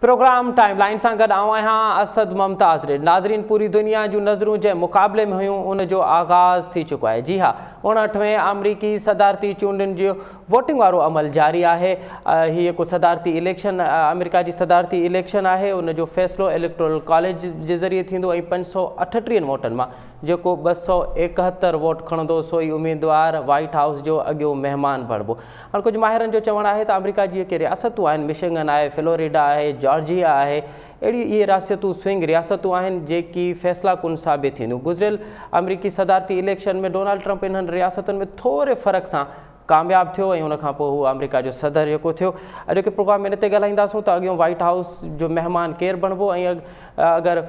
Programme timeline सां गॾु आऊं आहियां असद मुमताज़ रे। नाज़रीन, पूरी दुनिया जूं नज़रूं जंहिं मुक़ाबले में हुयूं उन जो आगाज़ थी चुको आहे। जी हा, 59वें अमरीकी सदारती चूंडनि जो वोटिंग वारो अमल जारी आहे। हीअ हिकु सदारती इलेक्शन, अमेरिका जी सदारती इलेक्शन आहे। उन जो फ़ैसिलो इलेक्टोरल कॉलेज जे ज़रिए थींदो ऐं 538 वोटनि मां जेको 271 वोट खणंदो सो ई उम्मीदवार वाइट हाउस जो अॻियो महिमान बणिबो। हाणे कुझु माहिरनि जो चवणु आहे त अमेरिका जी जेके रियासतूं आहिनि, मिशिगन आहे, फ्लोरिडा आहे, जॉर्जिया आहे, अहिड़ी इहे रियासतूं स्विंग रियासतूं आहिनि जेकी फ़ैसिला कुन साबित थींदियूं। गुज़िरियल अमरीकी सदारती इलेक्शन में डोनाल्ड ट्रंप इन्हनि रियासतुनि में थोरे फ़र्क़ सां कामयाबु थियो ऐं उनखां पोइ हू अमेरिका जो सदर जेको थियो। अॼु के प्रोग्राम में इन ते ॻाल्हाईंदासूं त अॻियों वाइट हाउस जो महिमान केरु बणिबो ऐं अगरि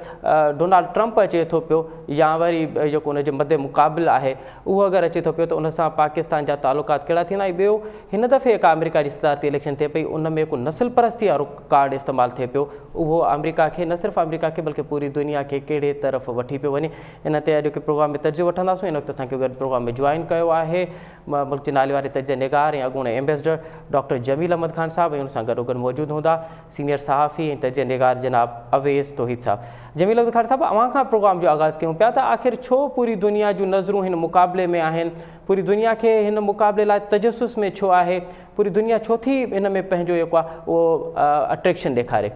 डोनाल्ड ट्रंप अचे थो पियो या वरी जेको उनजे मदे मुक़ाबिल आहे उहो अगरि अचे थो पियो त उन सां पाकिस्तान जा तालुकात कहिड़ा थींदा। ऐं ॿियो, हिन दफ़े जेका अमेरिका जी सदारती इलेक्शन थिए पई उन में हिकु नस्ल परस्ती वारो कार्ड इस्तेमालु थिए पियो। उहो अमेरिका खे, न सिर्फ़ु अमेरिका खे बल्कि पूरी दुनिया खे कहिड़े तरफ़ वठी पियो वञे। इन ते अॼु के प्रोग्राम में तर्जु वठंदासीं। इन वक़्तु असांखे गॾु प्रोग्राम में जॉइन कयो आहे मुल्क जे नाले वारे तर्ज निगार ऐं अॻूणे एम्बेसडर डॉक्टर जमील अहमद ख़ान साहब, ऐं उन सां गॾोगॾु मौजूदु हूंदा सीनियर सहाफ़ी ऐं तर्ज निगार जनाब अवेस तौहीद साहब। जमील अहमद ख़ान साहब, अवां खां प्रोग्राम जो आगाज़ कयूं पिया त आख़िर छो पूरी दुनिया जूं नज़रूं हिन मुक़ाबले में आहिनि? पूरी दुनिया खे हिन मुक़ाबले लाइ तजसुस में छो आहे? पूरी दुनिया छो थी हिन में पंहिंजो जेको आहे उहो अट्रैक्शन ॾेखारे?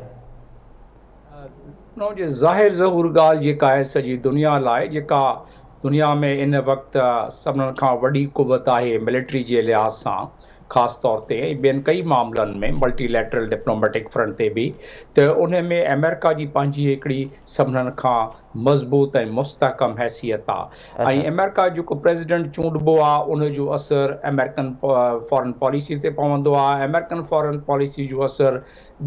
ज़ाहिर ज़हूर ॻाल्हि जेका आहे सॼी दुनिया लाइ, जेका दुनिया में इन वक़्तु सभिनीनि खां वॾी क़ुवत आहे मिलिट्री जे लिहाज़ सां, ख़ासि तौर ते ऐं ॿियनि कई मामलनि में मल्टीलैटरल डिप्लोमेटिक फ्रंट ते बि, त उन में अमेरिका जी पंहिंजी हिकिड़ी सभिनीनि खां मज़बूत ऐं मुस्तहकम हैसियत आहे। ऐं अमेरिका जेको प्रेसिडेंट चूंडिबो आहे उनजो असरु अमेरिकन फॉरेन पॉलिसी ते पवंदो आहे। अमेरिकन फॉरेन पॉलिसी जो असरु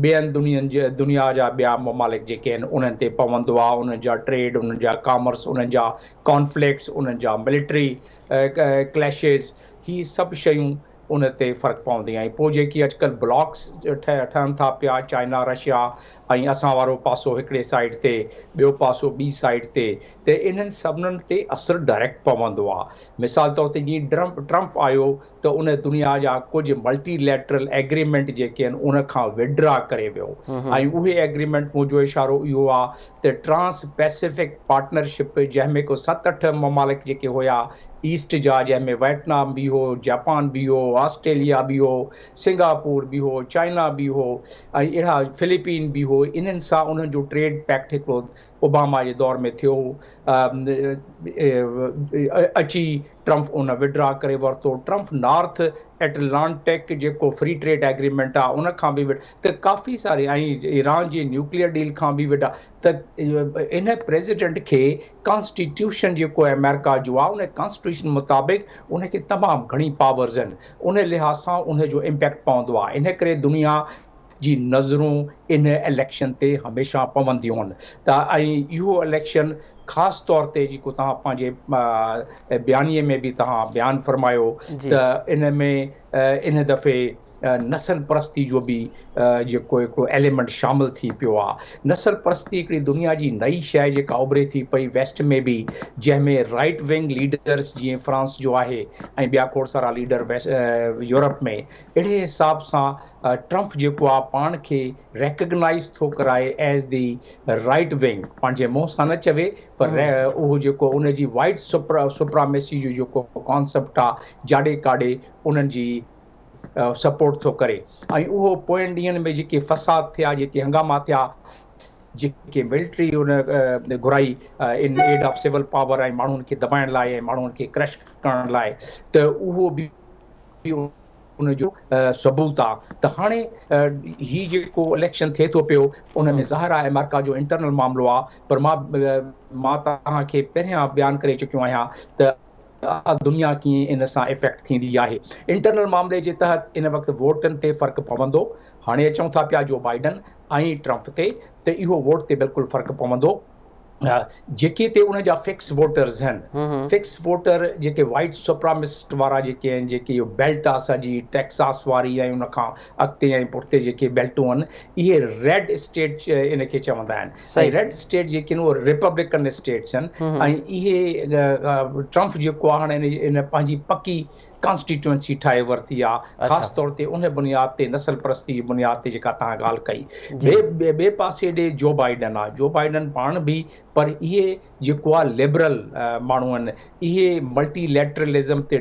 ॿियनि दुनिया जा ॿिया ममालिक जेके आहिनि उन्हनि ते पवंदो आहे। उन्हनि जा ट्रेड, उन्हनि जा कॉमर्स, उन्हनि जा कॉन्फ्लिक्ट्स, उन्हनि जा मिलिट्री क्लैशिस, ही सभु शयूं उन ते फ़र्क़ु पवंदी आहे। पोइ जेकी अॼुकल्ह ब्लॉक्स ठहनि था पिया, चाइना, रशिया ऐं असां वारो पासो हिकिड़े साइड ते, ॿियो पासो ॿी साइड ते, त इन्हनि सभिनीनि ते असरु डायरेक्ट पवंदो आहे। मिसाल तौर ते जीअं ट्रंप आयो त उन दुनिया जा कुझु मल्टीलैटरल एग्रीमेंट जेके आहिनि उन खां विड्रा करे वियो ऐं उहे एग्रीमेंट मुंहिंजो इशारो इहो आहे त ट्रांस पैसिफिक पार्टनरशिप, जंहिंमें को 7-8 ममालिक जेके हुया ईस्ट जा, जंहिंमें वियतनाम बि हो, जापान बि हो, ऑस्ट्रेलिया बि हो, सिंगापुर बि हो, चाइना बि हो ऐं अहिड़ा फिलीपीन बि हो, इन्हनि सां उन्हनि जो ट्रेड पैक्ट हिकिड़ो ओबामा जे दौर में थियो। अची ट्रंप उन विड्रा करे वरितो। ट्रंप नॉर्थ एटलांटिक जेको फ्री ट्रेड एग्रीमेंट आहे उन खां बि त काफ़ी सारे, ऐं ईरान जी न्यूक्लियर डील खां बि विधा। त इन प्रेसिडेंट खे कॉन्स्टिट्यूशन जेको आहे अमेरिका जो आहे, उन कॉन्स्टिट्यूशन मुताबिक़ उनखे तमामु घणी पावर्स आहिनि। उन लिहाज़ सां उनजो इम्पैक्ट पवंदो आहे। इन करे दुनिया जी नज़रूं इन इलेक्शन ते हमेशह पवंदियूं आहिनि। त ऐं इहो इलेक्शन ख़ासि तौर ते जेको तव्हां पंहिंजे बयानीअ में बि तव्हां बयानु फरमायो त इन में इन दफ़े नस्ल परस्ती जो बि जेको हिकिड़ो एलिमेंट शामिलु थी पियो आहे। नस्ल परस्ती हिकिड़ी दुनिया जी नई शइ जेका उभरे थी पई वेस्ट में बि, जंहिंमें राइट विंग लीडर्स जीअं फ्रांस जो आहे ऐं ॿिया खोड़ सारा लीडर यूरोप में, अहिड़े हिसाब सां ट्रंप जेको आहे पाण खे रिकग्नाइज़ थो कराए एज़ दी राइट विंग। पंहिंजे मुंहं सां न चवे पर उहो जेको उनजी वाइट सुप्रामेसी जो जेको कॉन्सेप्ट आहे, जाॾे काॾे उन्हनि जी सपोर्ट थो करे। ऐं उहो पोयनि ॾींहंनि में जेके फ़साद थिया, जेके हंगामा थिया, जेके मिलिट्री उन घुराई in aid of civil power ऐं माण्हुनि खे दबाइण लाइ ऐं माण्हुनि खे क्रश करण लाइ, त उहो बि उनजो सबूत आहे। त हाणे ही जेको इलेक्शन थिए थो पियो उन में ज़ाहिर आहे अमेरिका जो इंटरनल मामिलो आहे, पर मां तव्हांखे पहिरियां बयानु करे चुकियो आहियां त दुनिया कीअं इन सां इफेक्ट थींदी आहे। इंटरनल मामले जे तहत इन वक़्तु वोटनि ते फ़र्क़ु पवंदो। हाणे अचूं था पिया जो बाइडन ऐं ट्रंप ते, त इहो वोट ते बिल्कुलु फ़र्क़ु पवंदो। जेके ते उन जा फिक्स वोटर्स आहिनि, फिक्स वोटर जेके वाइट सुप्रामिस्ट वारा जेके आहिनि, जेके इहो बेल्ट आहे सॼी टेक्सास वारी ऐं उन खां अॻिते ऐं पुठिते जेके बेल्टूं आहिनि, इहे रेड स्टेट इन खे चवंदा आहिनि। ऐं रेड स्टेट जेके आहिनि उहे रिपब्लिकन स्टेट्स आहिनि। ऐं इहे ट्रंप जेको आहे हाणे इन पंहिंजी पकी कॉन्स्टिट्यूएंसी ठाहे वरिती आहे, ख़ासि तौर ते उन बुनियाद ते नस्ल परस्ती जी बुनियाद ते जेका तव्हां ॻाल्हि कई। ॿिए पासे ॾे जो बाइडन आहे, जो बाइडन पाण बि, पर इहे जेको आहे लिबरल माण्हू आहिनि, इहे मल्टीलैटरलिज़म ते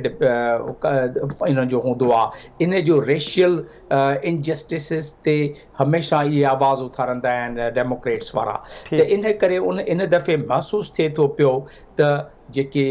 इन जो हूंदो आहे, इन जो रेशियल इनजस्टिसिस ते हमेशह इहे आवाज़ उथारंदा आहिनि डेमोक्रेट्स वारा। त इन करे इन दफ़े महसूसु थिए थो पियो त जेके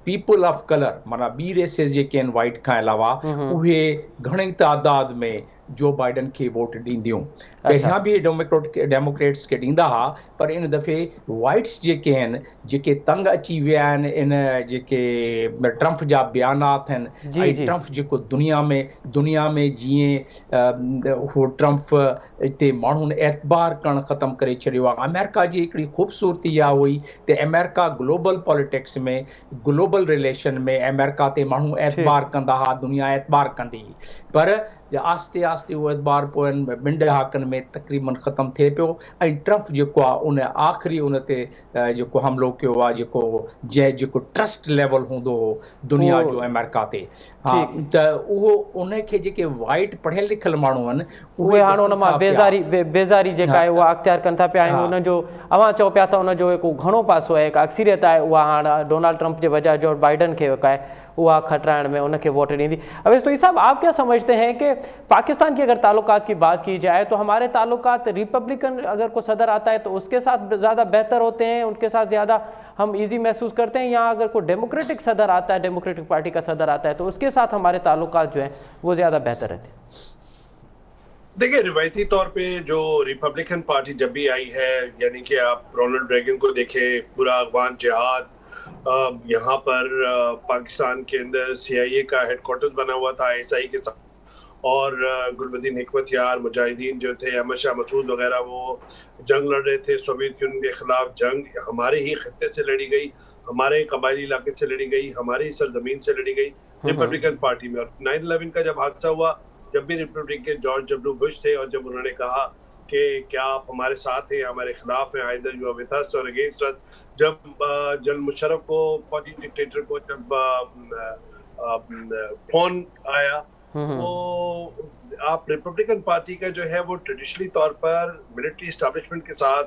पीपल ऑफ कलर, माना ॿी रेसिस जेके आहिनि वाइट खां अलावा, उहे घणी तादाद में जो बाइडन खे वोट ॾींदियूं। पहिरियां बि डेमोक्रेट्स खे ॾींदा हुआ, पर इन दफ़े वाइट्स जेके आहिनि, जेके तंग अची विया आहिनि इन जेके ट्रम्प जा बयानात आहिनि, ऐं ट्रम्प जेको दुनिया में जीअं उहो ट्रम्प हिते माण्हुनि एतबार करणु ख़तमु करे छॾियो आहे। अमेरिका जी हिकिड़ी ख़ूबसूरती इहा हुई त अमेरिका ग्लोबल पॉलिटिक्स में, ग्लोबल रिलेशन में अमेरिका ते माण्हू एतबार कंदा हुआ, दुनिया एतबार कंदी, पर आस्ते आस्ते उहो एतबार पोइ ॿिनि ॾहाकनि में तक़रीबन ख़तमु थिए पियो, ऐं ट्रम्प जेको आहे उन आख़िरी उन ते जेको हमिलो कयो आहे, जेको ट्रस्ट लेवल हूंदो हो दुनिया जो अमेरिका ते, हा, त उहो उनखे जेके वाइट पढ़ियल लिखियल माण्हू आहिनि उहे हाणे उन मां बेज़ारी जेका आहे उहा अख़्तियार कनि था पिया। ऐं उनजो अवां चओ पिया त उनजो हिकु घणो पासो आहे, हिकु अक्सरियत आहे, उहा हाणे डोनाल्ड ट्रम्प के वजह जो बाइडन के हुआ खटराने में उनके वोट दी। अब इस तो साहब आप क्या समझते हैं कि पाकिस्तान की अगर ताल्लुकात की बात की जाए तो हमारे ताल्लुकात रिपब्लिकन अगर कोई सदर आता है तो उसके साथ ज़्यादा बेहतर होते हैं, उनके साथ ज़्यादा हम इजी महसूस करते हैं, या अगर कोई डेमोक्रेटिक सदर आता है, डेमोक्रेटिक पार्टी का सदर आता है तो उसके साथ हमारे ताल्लुकात जो हैं वो ज़्यादा बेहतर रहते हैं? देखिए, रिवायती तौर पे जो रिपब्लिकन पार्टी जब भी आई है, यानी कि आप रोनाल्ड रेगन को देखें, पूरा अफगान जिहाद, यहाँ पर पाकिस्तान के अंदर CIA का हेडक्वार्टर्स बना हुआ था ISI के साथ, और गुलबदीन हिकमत यार, मुजाहिदीन जो थे, अहमद शाह मसूद वगैरह, वो जंग लड़ रहे थे, सोवियत यूनियन के खिलाफ जंग हमारे ही खत्ते से लड़ी गई, हमारे कबायली इलाके से लड़ी गई, हमारी सरजमीन से लड़ी गई रिपब्लिकन पार्टी में। और 9/11 का जब हादसा हुआ, जब भी रिपब्लिक के जॉर्ज W बुश थे, और जब उन्होंने कहा कि क्या आप हमारे साथ हैं, हमारे खिलाफ हैं, either you are with us और अगेंस्ट अस, जब जनरल मुशर्रफ को, फौजी डिक्टेटर को जब फोन आया, तो आप रिपब्लिकन पार्टी का जो है वो ट्रेडिशनली तौर पर मिलिट्री एस्टैब्लिशमेंट के साथ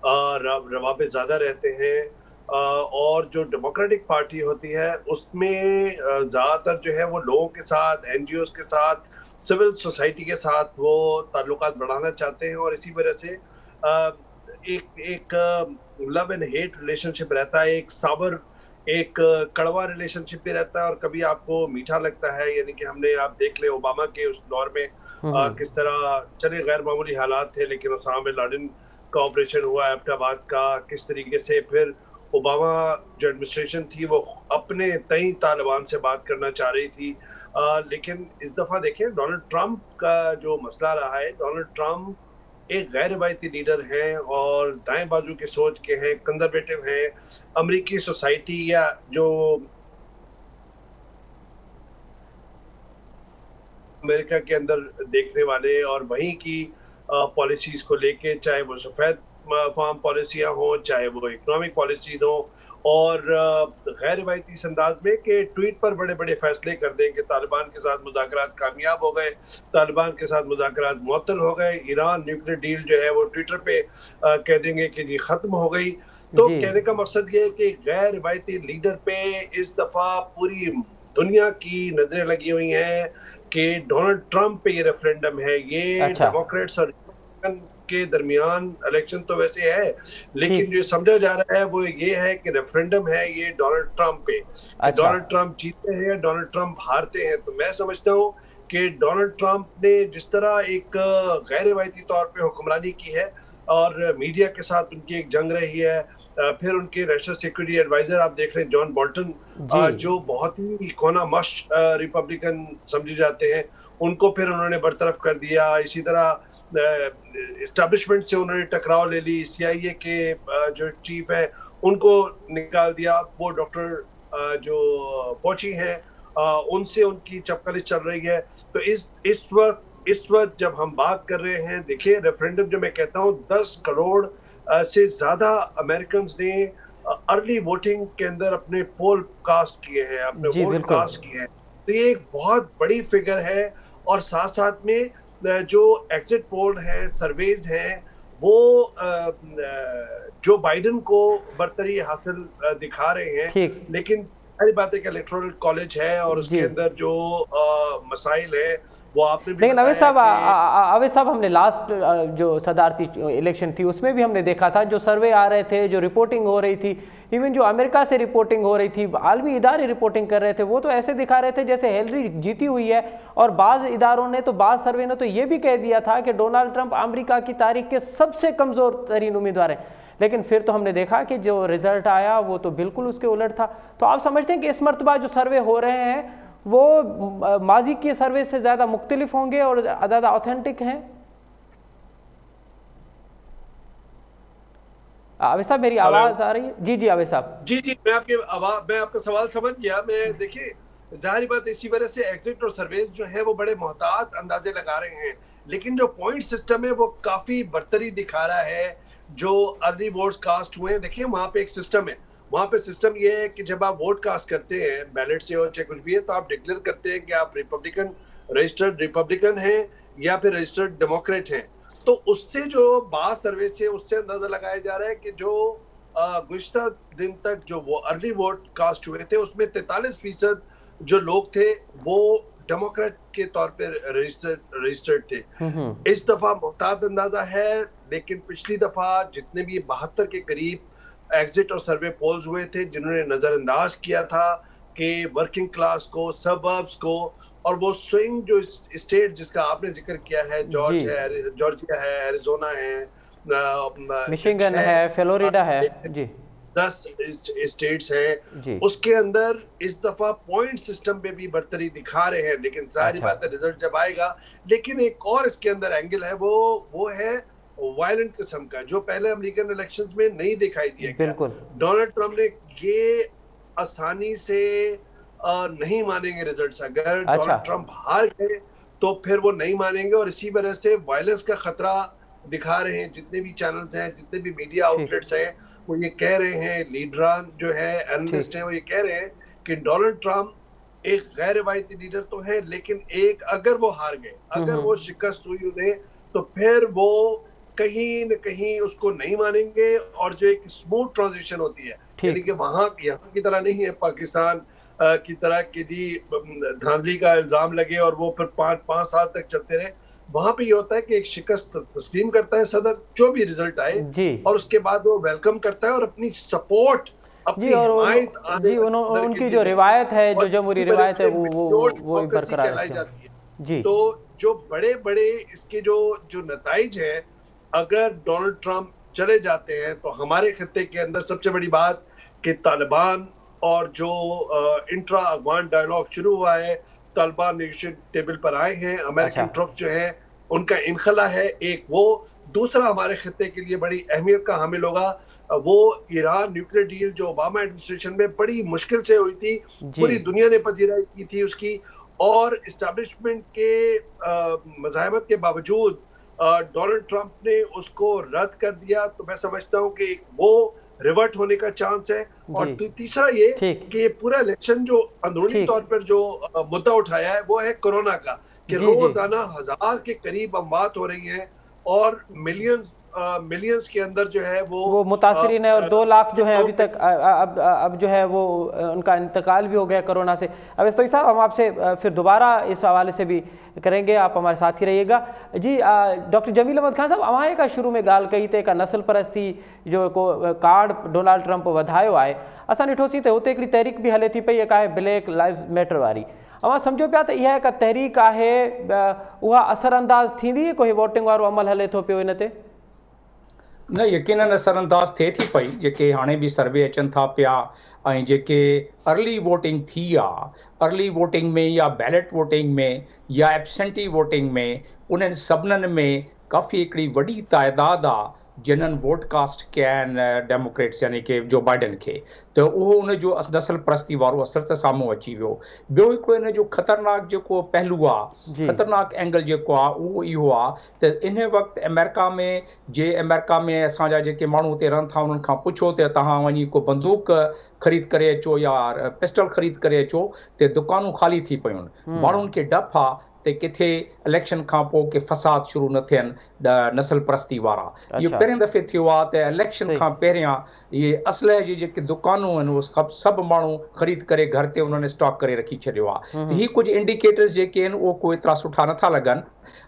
रवाबे ज़्यादा रहते हैं, और जो डेमोक्रेटिक पार्टी होती है उसमें ज़्यादातर जो है वो लोगों के साथ, NGOs के साथ, सिविल सोसाइटी के साथ वो ताल्लुकात बढ़ाना चाहते हैं, और इसी वजह से एक लव एंड हेट रिलेशनशिप रहता है, एक सावर, एक कड़वा रिलेशनशिप भी रहता है, और कभी आपको मीठा लगता है। यानी कि हमने, आप देख ले ओबामा के उस दौर में किस तरह, चले गैर मामूली हालात थे, लेकिन उसामा बिन लादेन का ऑपरेशन हुआ एबटाबाद का, किस तरीके से फिर ओबामा जो एडमिनिस्ट्रेशन थी वो अपने तय तालिबान से बात करना चाह रही थी, लेकिन इस दफ़ा देखें डोनाल्ड ट्रंप का जो मसला रहा है, डोनाल्ड ट्रंप एक गैर रिवायती लीडर हैं और दाएं बाजू की सोच के हैं, कंजर्वेटिव हैं, अमेरिकी सोसाइटी या जो अमेरिका के अंदर देखने वाले और वहीं की पॉलिसीज को लेके, चाहे वो सफ़ेद फार्म पॉलिसियाँ हों, चाहे वो इकोनॉमिक पॉलिसीज हों, और गैर रिवायती इस अंदाज में कि ट्वीट पर बड़े बड़े फैसले कर दें कि तालिबान के साथ मुज़ाकरात कामयाब हो गए, तालिबान के साथ मुज़ाकरात मुअत्तल हो गए, ईरान न्यूक्लियर डील जो है वो ट्विटर पे कह देंगे कि जी ख़त्म हो गई। तो कहने का मकसद ये है कि गैर रिवायती लीडर पे इस दफ़ा पूरी दुनिया की नज़रें लगी हुई हैं कि डोनाल्ड ट्रंप पे ये रेफरेंडम है, ये डेमोक्रेट्स और के दरमियान इलेक्शन तो वैसे है, लेकिन जो समझा जा रहा है वो ये है कि रेफरेंडम है ये डोनाल्ड ट्रंप पे। डोनाल्ड ट्रंप जीतते हैं, डोनाल्ड ट्रंप हारते हैं। तो मैं समझता हूँ कि डोनाल्ड ट्रंप ने जिस तरह एक गैर रिवायती तौर पे हुक्मरानी की है और मीडिया के साथ उनकी एक जंग रही है, फिर उनके नेशनल सिक्योरिटी एडवाइजर आप देख रहे हैं जॉन बोल्टन, जो बहुत ही कोना मश रिपब्लिकन समझे जाते हैं, उनको फिर उन्होंने बरतरफ कर दिया। इसी तरह एस्टैब्लिशमेंट से उन्होंने टकराव ले ली, CIA के जो चीफ है उनको निकाल दिया, वो डॉक्टर जो फौची हैं उनसे उनकी चपकली चल रही है। तो इस वक्त जब हम बात कर रहे हैं, देखिए रेफरेंडम जो मैं कहता हूँ 10 करोड़ से ज़्यादा अमेरिकन ने अर्ली वोटिंग के अंदर अपने पोल कास्ट किए हैं, अपने वोट कास्ट किए हैं। तो ये एक बहुत बड़ी फिगर है। और साथ साथ में जो एग्जिट पोल है, सर्वेज हैं, वो जो बाइडेन को बरतरी हासिल दिखा रहे हैं, लेकिन सारी बात है कि इलेक्टोरल कॉलेज है और उसके अंदर जो मसाइल है वो आपने भी। लेकिन अवैध साहब हमने लास्ट जो सदारती इलेक्शन थी उसमें भी हमने देखा था, जो सर्वे आ रहे थे, जो रिपोर्टिंग हो रही थी, इवन जो अमेरिका से रिपोर्टिंग हो रही थी, आलमी इदारे रिपोर्टिंग कर रहे थे, वो तो ऐसे दिखा रहे थे जैसे हिलरी जीती हुई है। और बाज़ इदारों ने तो, बाज़ सर्वे ने तो ये भी कह दिया था कि डोनाल्ड ट्रंप अमेरिका की तारीख के सबसे कमज़ोर तरीन उम्मीदवार हैं। लेकिन फिर तो हमने देखा कि जो रिजल्ट आया वो तो बिल्कुल उसके उलट था। तो आप समझते हैं कि इस मरतबा जो सर्वे हो रहे हैं वो माजी के सर्वे से ज़्यादा मुख्तलिफ होंगे और ज़्यादा ऑथेंटिक हैं? आवेश साहब, मेरी आवाज़ आ रही है? जी आवेश साहब। जी मैं आपका सवाल समझ गया। मैं देखिए, जाहिर बात इसी वजह से एग्जिट और सर्वेज जो है वो बड़े मोहतात अंदाजे लगा रहे हैं, लेकिन जो पॉइंट सिस्टम है वो काफ़ी बरतरी दिखा रहा है। जो अर्ली वोट्स कास्ट हुए हैं, देखिए वहाँ पे एक सिस्टम है। वहाँ पे सिस्टम ये है कि जब आप वोट कास्ट करते हैं, बैलेट से हो चाहे कुछ भी है, तो आप डिक्लेयर करते हैं कि आप रजिस्टर्ड रिपब्लिकन हैं या फिर रजिस्टर्ड डेमोक्रेट हैं। तो उससे जो बास सर्वे से उससे अंदाजा लगाया जा रहा है कि जो गुज़िश्ता दिन तक जो वो अर्ली वोट कास्ट हुए थे उसमें 43% जो लोग थे वो डेमोक्रेट के तौर पे रजिस्टर्ड थे। इस दफा मुहतात अंदाजा है, लेकिन पिछली दफा जितने भी 72 के करीब एग्जिट और सर्वे पोल्स हुए थे जिन्होंने नजरअंदाज किया था कि वर्किंग क्लास को, सबर्ब्स को, और वो स्विंग जो स्टेट जिसका आपने जिक्र किया है, जॉर्जिया है, एरिजोना है, मिशिगन है, फ्लोरिडा है, जी 10 स्टेट्स हैं, उसके अंदर इस दफा पॉइंट सिस्टम पे भी बरतरी दिखा रहे हैं। लेकिन सारी बात है रिजल्ट जब आएगा। लेकिन एक और इसके अंदर एंगल है, वो है वायलेंट किस्म का, जो पहले अमेरिकन इलेक्शंस में नहीं दिखाई दिया। बिल्कुल डोनाल्ड ट्रंप ने ये आसानी से नहीं मानेंगे रिजल्ट्स। अगर डोनाल्ड ट्रंप हार गए तो फिर वो नहीं मानेंगे, और इसी वजह से वायलेंस का खतरा दिखा रहे हैं। जितने भी चैनल्स हैं, जितने भी मीडिया आउटलेट्स हैं, वो ये कह रहे हैं, लीडरान जो है, एनालिस्ट हैं, वो ये कह रहे हैं कि डोनाल्ड ट्रंप एक गैर रिवायती लीडर तो है, लेकिन अगर वो हार गए, अगर वो शिकस्त हुई उन्हें, तो फिर वो कहीं न कहीं उसको नहीं मानेंगे। और जो एक स्मूथ ट्रांजिशन होती है, यानी कि यहाँ की तरह नहीं है पाकिस्तान की तरह कि जी धांधली का इल्जाम लगे और वो फिर 5 साल तक चलते रहे। वहां पे ये होता है कि एक शिकस्त तस्लीम करता है सदर, जो भी रिजल्ट आए, और उसके बाद वो वेलकम करता है और अपनी सपोर्ट, अपनी उनकी जो रिवायत है, जो जमहूरी रिवायत है, वो बरकरार जाती है। तो जो बड़े इसके जो नताइज हैं, अगर डोनाल्ड ट्रंप चले जाते हैं, तो हमारे खत्ते के अंदर सबसे बड़ी बात कि तालिबान और जो इंट्रा अफगान डायलॉग शुरू हुआ है, तालिबान नेगोशिएशन टेबल पर आए हैं, अमेरिकन ट्रुप जो है उनका इनखला है एक वो। दूसरा हमारे खत्ते के लिए बड़ी अहमियत का हामिल होगा वो ईरान न्यूक्लियर डील, जो ओबामा एडमिनिस्ट्रेशन में बड़ी मुश्किल से हुई थी, पूरी दुनिया ने पजीराई की थी उसकी, और इस्टेब्लिशमेंट के मज़ाहमत के बावजूद डोनाल्ड ट्रंप ने उसको रद्द कर दिया। तो मैं समझता हूँ कि वो रिवर्ट होने का चांस है। और तीसरा ये कि पूरा इलेक्शन जो अंदरूनी तौर पर जो मुद्दा उठाया है वो है कोरोना का, कि रोजाना 1000 के करीब अमवात हो रही हैं और मिलियंस के अंदर जो है वो मुतासरीन है, और 2 लाख जो है अभी तक अब जो है वो उनका इंतकाल भी हो गया कोरोना से। अब इस साहब हम आपसे फिर दोबारा इस हवाले से भी करेंगे, आप हमारे साथ ही रहिएगा जी। डॉक्टर जमील अहमद खान साहब, अवाए का शुरू में गाल कही थे का नस्ल परस्ती जो को कार्ड डोनाल्ड ट्रंप वधायो आहे, असां ॾिठोसीं त हुते हिकिड़ी तहरीक बि हले थी पई, हिकु आहे ब्लैक लाइव्स मैटर वारी। अवां सम्झो पिया त इहा हिकु तहरीक आहे, उहा असरअंदाज़ थींदी, कोई वोटिंग वारो अमल हले थो पियो इन ते? न, यकीनन असरअंदाज थिए थी पई। जेके हाणे बि सर्वे अचनि था पिया, ऐं जेके अर्ली वोटिंग थी आहे, अर्ली वोटिंग में या बैलेट वोटिंग में या एब्सेंटी वोटिंग में, उन्हनि सभिनीनि में काफ़ी हिकिड़ी वॾी ताइदाद आहे जिन्हनि वोट कास्ट कया आहिनि डेमोक्रेट्स यानी कि जो बाइडन खे, त उहो उनजो नसल परस्ती वारो असर त साम्हूं अची वियो। ॿियो हिकिड़ो इन जो ख़तरनाक जेको पहलू आहे, ख़तरनाक एंगल जेको आहे उहो इहो आहे त इन वक़्तु अमेरिका में असांजा जेके माण्हू हुते रहनि था उन्हनि खां पुछो त तव्हां वञी को बंदूक ख़रीद करे अचो या पिस्टल ख़रीद करे अचो त दुकानूं ख़ाली थी पयूं आहिनि। माण्हुनि खे डपु आहे त किथे इलेक्शन खां पोइ के फसाद शुरू न थियनि नसल परस्ती वारा। इहो पहिरें दफ़े थियो आहे त इलेक्शन खां पहिरियां इहे असलह जी जेके दुकानूं आहिनि उहे सभु माण्हू ख़रीद करे घर ते उन्हनि स्टॉक करे रखी छॾियो आहे। त हीअ कुझु इंडिकेटर्स जेके आहिनि उहे को एतिरा सुठा नथा लॻनि।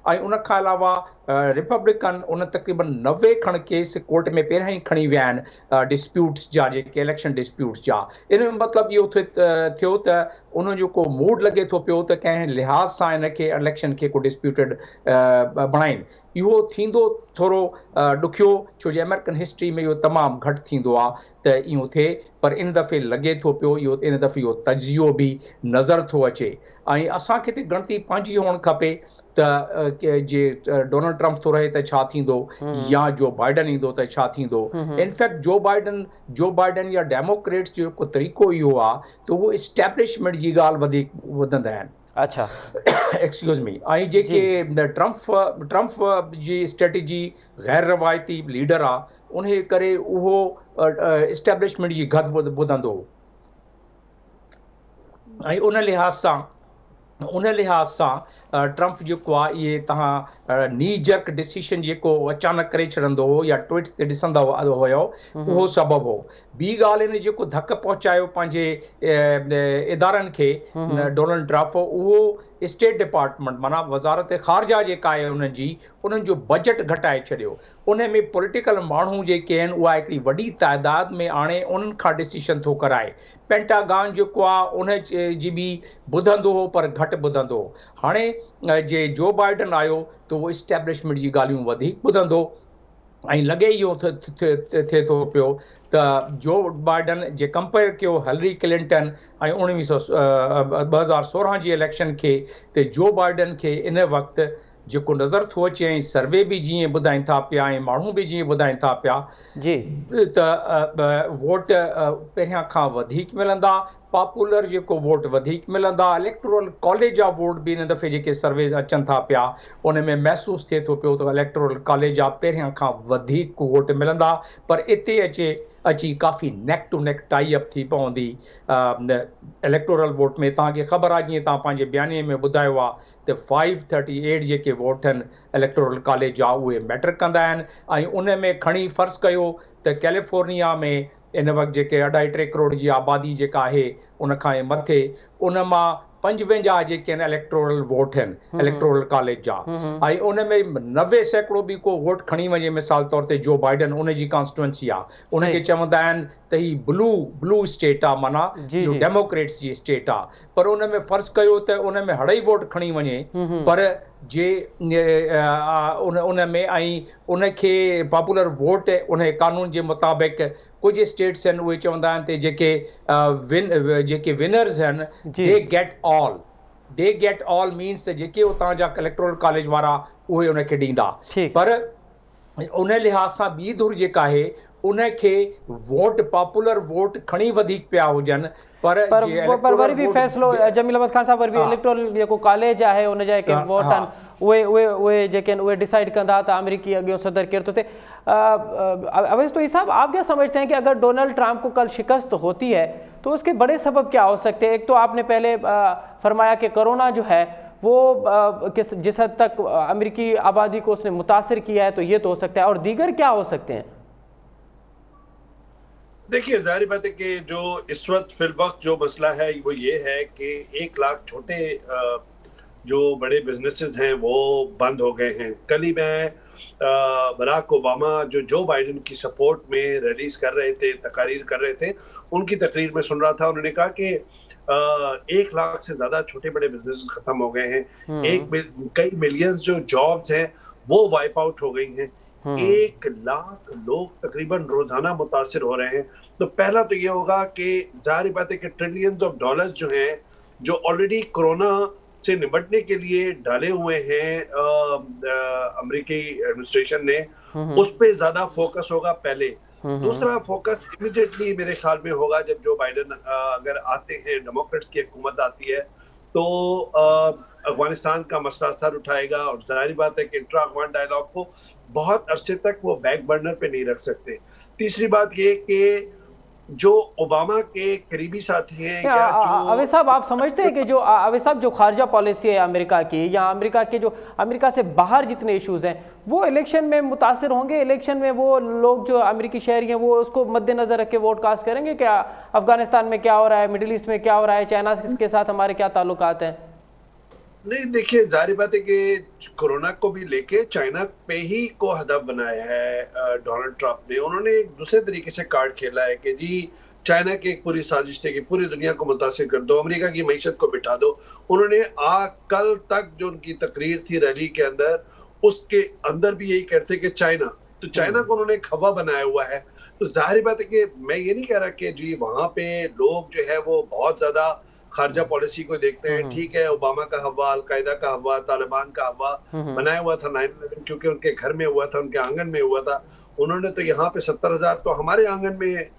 ऐं उन खां अलावा रिपब्लिकन उन तक़रीबन 90 खण केस कोर्ट में पहिरियां ई खणी विया आहिनि डिस्प्यूट्स जा, जेके इलेक्शन डिस्प्यूट्स जा। इन में मतिलबु इहो थियो त उनजो को मूड लॻे थो पियो त कंहिं लिहाज़ सां इनखे इलेक्शन खे को डिस्प्यूटेड बणाइनि। इहो थींदो थोरो ॾुखियो, छो जो अमेरिकन हिस्ट्री में इहो तमामु घटि थींदो आहे त इहो थिए, पर इन दफ़े लॻे थो पियो इन दफ़े इहो तजियो बि नज़र थो अचे। ऐं असांखे त गणती पंहिंजी हुअणु खपे त जे डोनाल्ड ट्रम्प थो रहे त छा थींदो या जो बाइडन ईंदो त छा थींदो। इनफैक्ट जो बाइडन या डेमोक्रेट्स जो जेको तरीक़ो इहो आहे त उहो इस्टेब्लिशमेंट जी ॻाल्हि वधीक ॿुधंदा आहिनि। अच्छा, एक्सक्यूज़ मी। ऐं जेके ट्रम्प जी स्ट्रेटेजी गैर रवायती लीडर आहे उन करे उहो इस्टेब्लिशमेंट जी घद ॿुधंदो। ऐं उन लिहाज़ सां ट्रम्प जेको आहे इहे तव्हां नी जर्क डिसीशन जेको अचानक करे छॾंदो हो या ट्विट्स ते ॾिसंदा हुयो उहो सबबु हो। ॿी ॻाल्हि इन जेको धकु पहुचायो पंहिंजे इदारनि खे डोनाल्ड ट्रम्प, उहो स्टेट डिपार्टमेंट माना वज़ारत ख़ारजा जेका आहे उन्हनि जो बजट घटाए छॾियो। उन में पॉलिटिकल माण्हू जेके आहिनि उहा हिकिड़ी वॾी तइदाद में आणे उन्हनि खां डिसीशन थो कराए। पेंटागन जेको आहे उन जी बि ॿुधंदो हो पर घटि ॿुधंदो। हाणे जे जो बाइडन आयो त उहो इस्टेब्लिशमेंट जी ॻाल्हियूं वधीक ॿुधंदो। ऐं लॻे इहो थिए थो पियो त जो बाइडन जे कंपेयर कयो हिलरी क्लिंटन ऐं 2016 जी इलेक्शन खे, त जो बाइडन खे इन वक़्तु जेको नज़र थो अचे ऐं सर्वे बि जीअं ॿुधाइनि था पिया ऐं माण्हू बि जीअं ॿुधाइनि था पिया त वोट पहिरियां खां वधीक मिलंदा, पॉपुलर जेको वोट वधीक मिलंदा। इलेक्टोरल कॉलेज जा वोट बि इन दफ़े जेके सर्वे अचनि था पिया उन में महसूसु थिए थो पियो त इलेक्टोरल कॉलेज जा पहिरियां खां वधीक वोट मिलंदा। पर इते अची काफ़ी neck to neck tie up थी पवंदी इलेक्टोरल वोट में। तव्हांखे ख़बर आहे जीअं तव्हां पंहिंजे बयाने में ॿुधायो आहे त 538 जेके वोट आहिनि इलेक्टोरल कॉलेज जा उहे मैटर कंदा आहिनि। ऐं उन में खणी फ़र्ज़ु कयो त कैलिफोर्निया में इन वक़्तु जेके 2.5 करोड़ जी आबादी जेका आहे उन खां मथे, उन मां 55 जेके आहिनि इलेक्टोरल वोट आहिनि इलेक्टोरल कॉलेज जा। ऐं उन में 90% बि को वोट खणी वञे, मिसाल तौर ते जो बाइडन उन जी कॉन्स्टिट्यूंसी आहे उनखे चवंदा आहिनि त ही ब्लू स्टेट आहे, माना डेमोक्रेट्स जी स्टेट आहे। पर उन में फ़र्ज़ु कयो त उन में अढ़ाई वोट खणी वञे, पर जे उन में ऐं उनखे पॉपुलर वोट उन कानून जे मुताबिक़ कुझु स्टेट्स आहिनि उहे चवंदा आहिनि त जेके विनर्स आहिनि दे गेट ऑल मीन्स त जेके उतां जा इलेक्टोरल कॉलेज वारा उहे उनखे ॾींदा। पर उन लिहाज़ सां ॿी धुर जेका आहे उनखे वोट पॉपुलर वोट खणी वधीक पिया हुजनि, पर वरी बि फ़ैसिलो जमील अहमद ख़ान साहब वरी बि इलेक्टोरल जेको कॉलेज आहे उन जा जेके वोट आहिनि उहे जेके आहिनि उहे डिसाइड कंदा त अमेरिकी अॻियों सदर केरु थो थिए। अवैस तो साहब, आप क्या समझते हैं कि अगर डोनाल्ड ट्रम्प को कल शिकस्त होती है तो उसके बड़े सबब क्या हो सकते हैं? एक तो आपने पहले फरमाया कि कोरोना जो है वो जिस हद तक अमेरिकी आबादी को उसने मुतासिर किया है, तो ये तो हो सकता है, और दीगर क्या हो सकते हैं? देखिए, जाहिर बात है कि जो इस वक्त फिल वक्त जो मसला है वो ये है कि 1 लाख छोटे जो बड़े बिजनेसेस हैं वो बंद हो गए हैं। कल ही मैं बराक ओबामा जो बाइडन की सपोर्ट में रैलीज कर रहे थे, तकारीर कर रहे थे, उनकी तकरीर में सुन रहा था। उन्होंने कहा कि 1 लाख से ज्यादा छोटे बड़े बिजनेस खत्म हो गए हैं। कई मिलियंस जो जॉब्स हैं वो वाइप आउट हो गई हैं। 1 लाख लोग तकरीबन रोजाना मुतासिर हो रहे हैं। तो पहला तो ये होगा कि जाहिर बात है कि ट्रिलियंस ऑफ डॉलर्स जो हैं, जो ऑलरेडी कोरोना से निपटने के लिए डाले हुए हैं अमेरिकी एडमिनिस्ट्रेशन ने, उस पर ज्यादा फोकस होगा पहले। दूसरा फोकस इमीडिएटली मेरे ख्याल में होगा जब जो बाइडेन अगर आते हैं, डेमोक्रेट्स की हुकूमत आती है, तो अफगानिस्तान का मसला सर उठाएगा। और जाहिर बात है कि इंट्रा अफगान डायलॉग को बहुत अरसे तक वो बैक बर्नर पे नहीं रख सकते। तीसरी बात ये कि जो ओबामा के करीबी साथी हैं या जो अवैध साहब, आप समझते हैं कि जो अवैध साहब जो खारजा पॉलिसी है अमेरिका की, या अमेरिका से बाहर जितने इश्यूज हैं वो इलेक्शन में मुतासिर होंगे? इलेक्शन में वो लोग जो अमेरिकी शहरी हैं वो उसको मद्देनजर रख के वोट कास्ट करेंगे? क्या अफगानिस्तान में क्या हो रहा है, मिडिल ईस्ट में क्या हो रहा है, चाइना के साथ हमारे क्या ताल्लुकात हैं? नहीं, देखिए, जाहिर बात है कि कोरोना को भी लेके चाइना पे ही को हदफ बनाया है डोनाल्ड ट्रंप ने। उन्होंने एक दूसरे तरीके से कार्ड खेला है कि जी चाइना की एक पूरी साजिश थी कि पूरी दुनिया को मुतासिर कर दो, अमेरिका की मईशत को बिठा दो। उन्होंने कल तक जो उनकी तकरीर थी रैली के अंदर, उसके अंदर भी यही कहते कि चाइना को उन्होंने खवा बनाया हुआ है। तो जाहिर बात है कि मैं ये नहीं कह रहा कि जी वहां पे लोग जो है वो बहुत ज्यादा खारजा पॉलिसी को देखते हैं। ठीक है, ओबामा का हवा, अलकायदा का हवा, तालिबान का हवा बनाया हुआ था 9/11, क्योंकि उनके घर में हुआ था, उनके आंगन में हुआ था। उन्होंने तो यहाँ पे 70,000 तो हमारे आंगन में